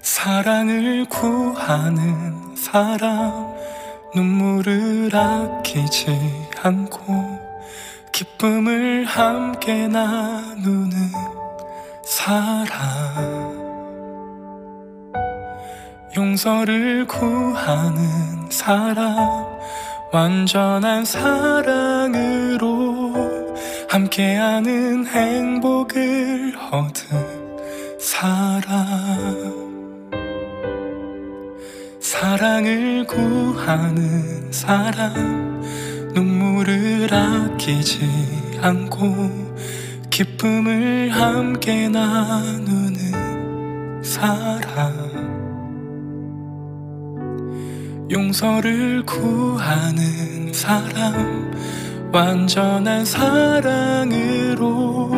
사랑을 구하는 사람, 눈물을 아끼지 않고 기쁨을 함께 나누는 사람, 용서를 구하는 사람, 완전한 사랑으로 함께하는 행복을 얻은 사람, 사랑을 구하는 사람, 눈물을 아끼지 않고 기쁨을 함께 나누는 사람, 용서를 구하는 사람, 완전한 사랑으로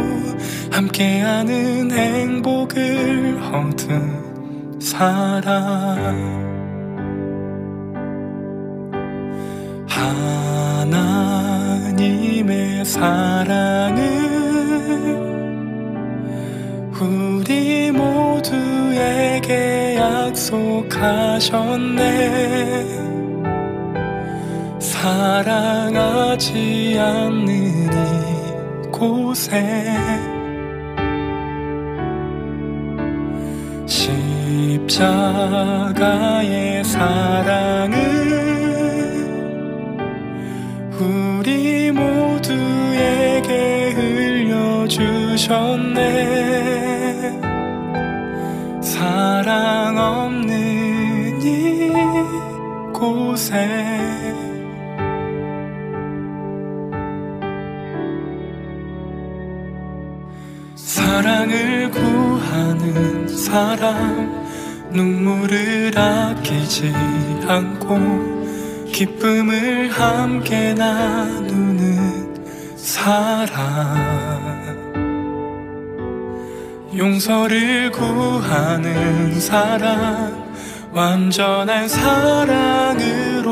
함께하는 행복을 얻은 사람, 하나님의 사랑을 우리 모두에게 약속하셨네. 사랑하지 않는 이곳에 십자가의 사랑을 우리 모두에게 흘려주셨네. 사랑 없는 이곳에 사랑을 구하는 사람, 눈물을 아끼지 않고 기쁨을 함께 나누는 사람, 용서를 구하는 사람, 완전한 사랑으로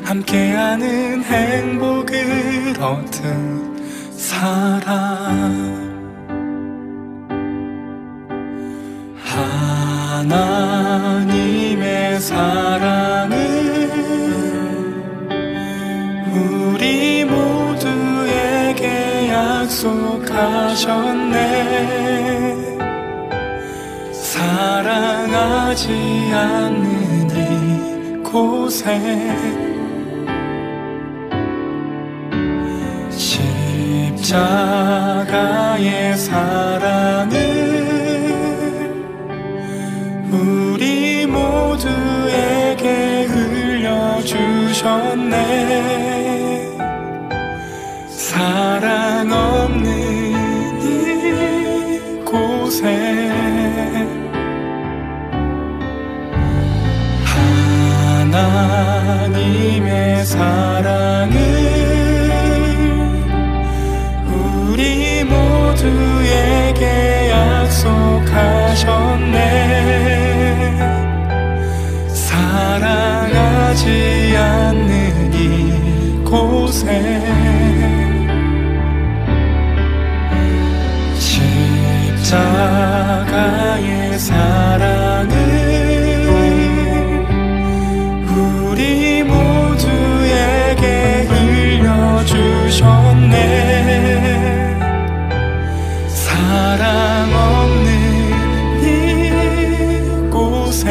함께하는 행복을 얻은 사람, 하나님의 사랑을 우리 모두에게 약속하셨네. 사랑하지 않는 이곳에 십자가의 사랑을 우리 모두에게 흘려주셨네. 사랑 없는 이곳에 하나님의 사랑을 우리 모두에게 약속하셨네. 사랑하지 않는 이곳에 십자가의 사랑을 우리 모두에게 흘려주셨네. 사랑 없는 이곳에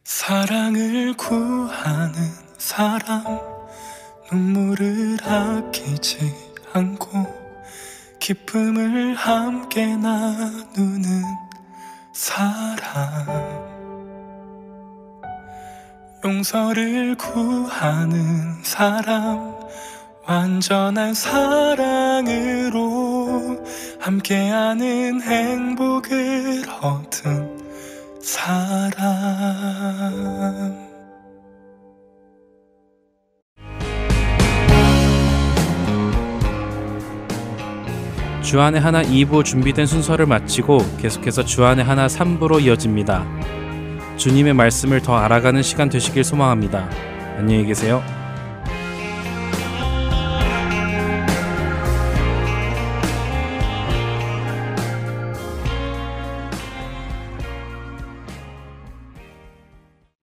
사랑을 구하는 사람, 눈물을 아끼지 않고 기쁨을 함께 나누는 사람, 용서를 구하는 사람, 완전한 사랑으로 함께하는 행복을 얻은 사람. 주안의 하나 2부 준비된 순서를 마치고 계속해서 주안의 하나 3부로 이어집니다. 주님의 말씀을 더 알아가는 시간 되시길 소망합니다. 안녕히 계세요.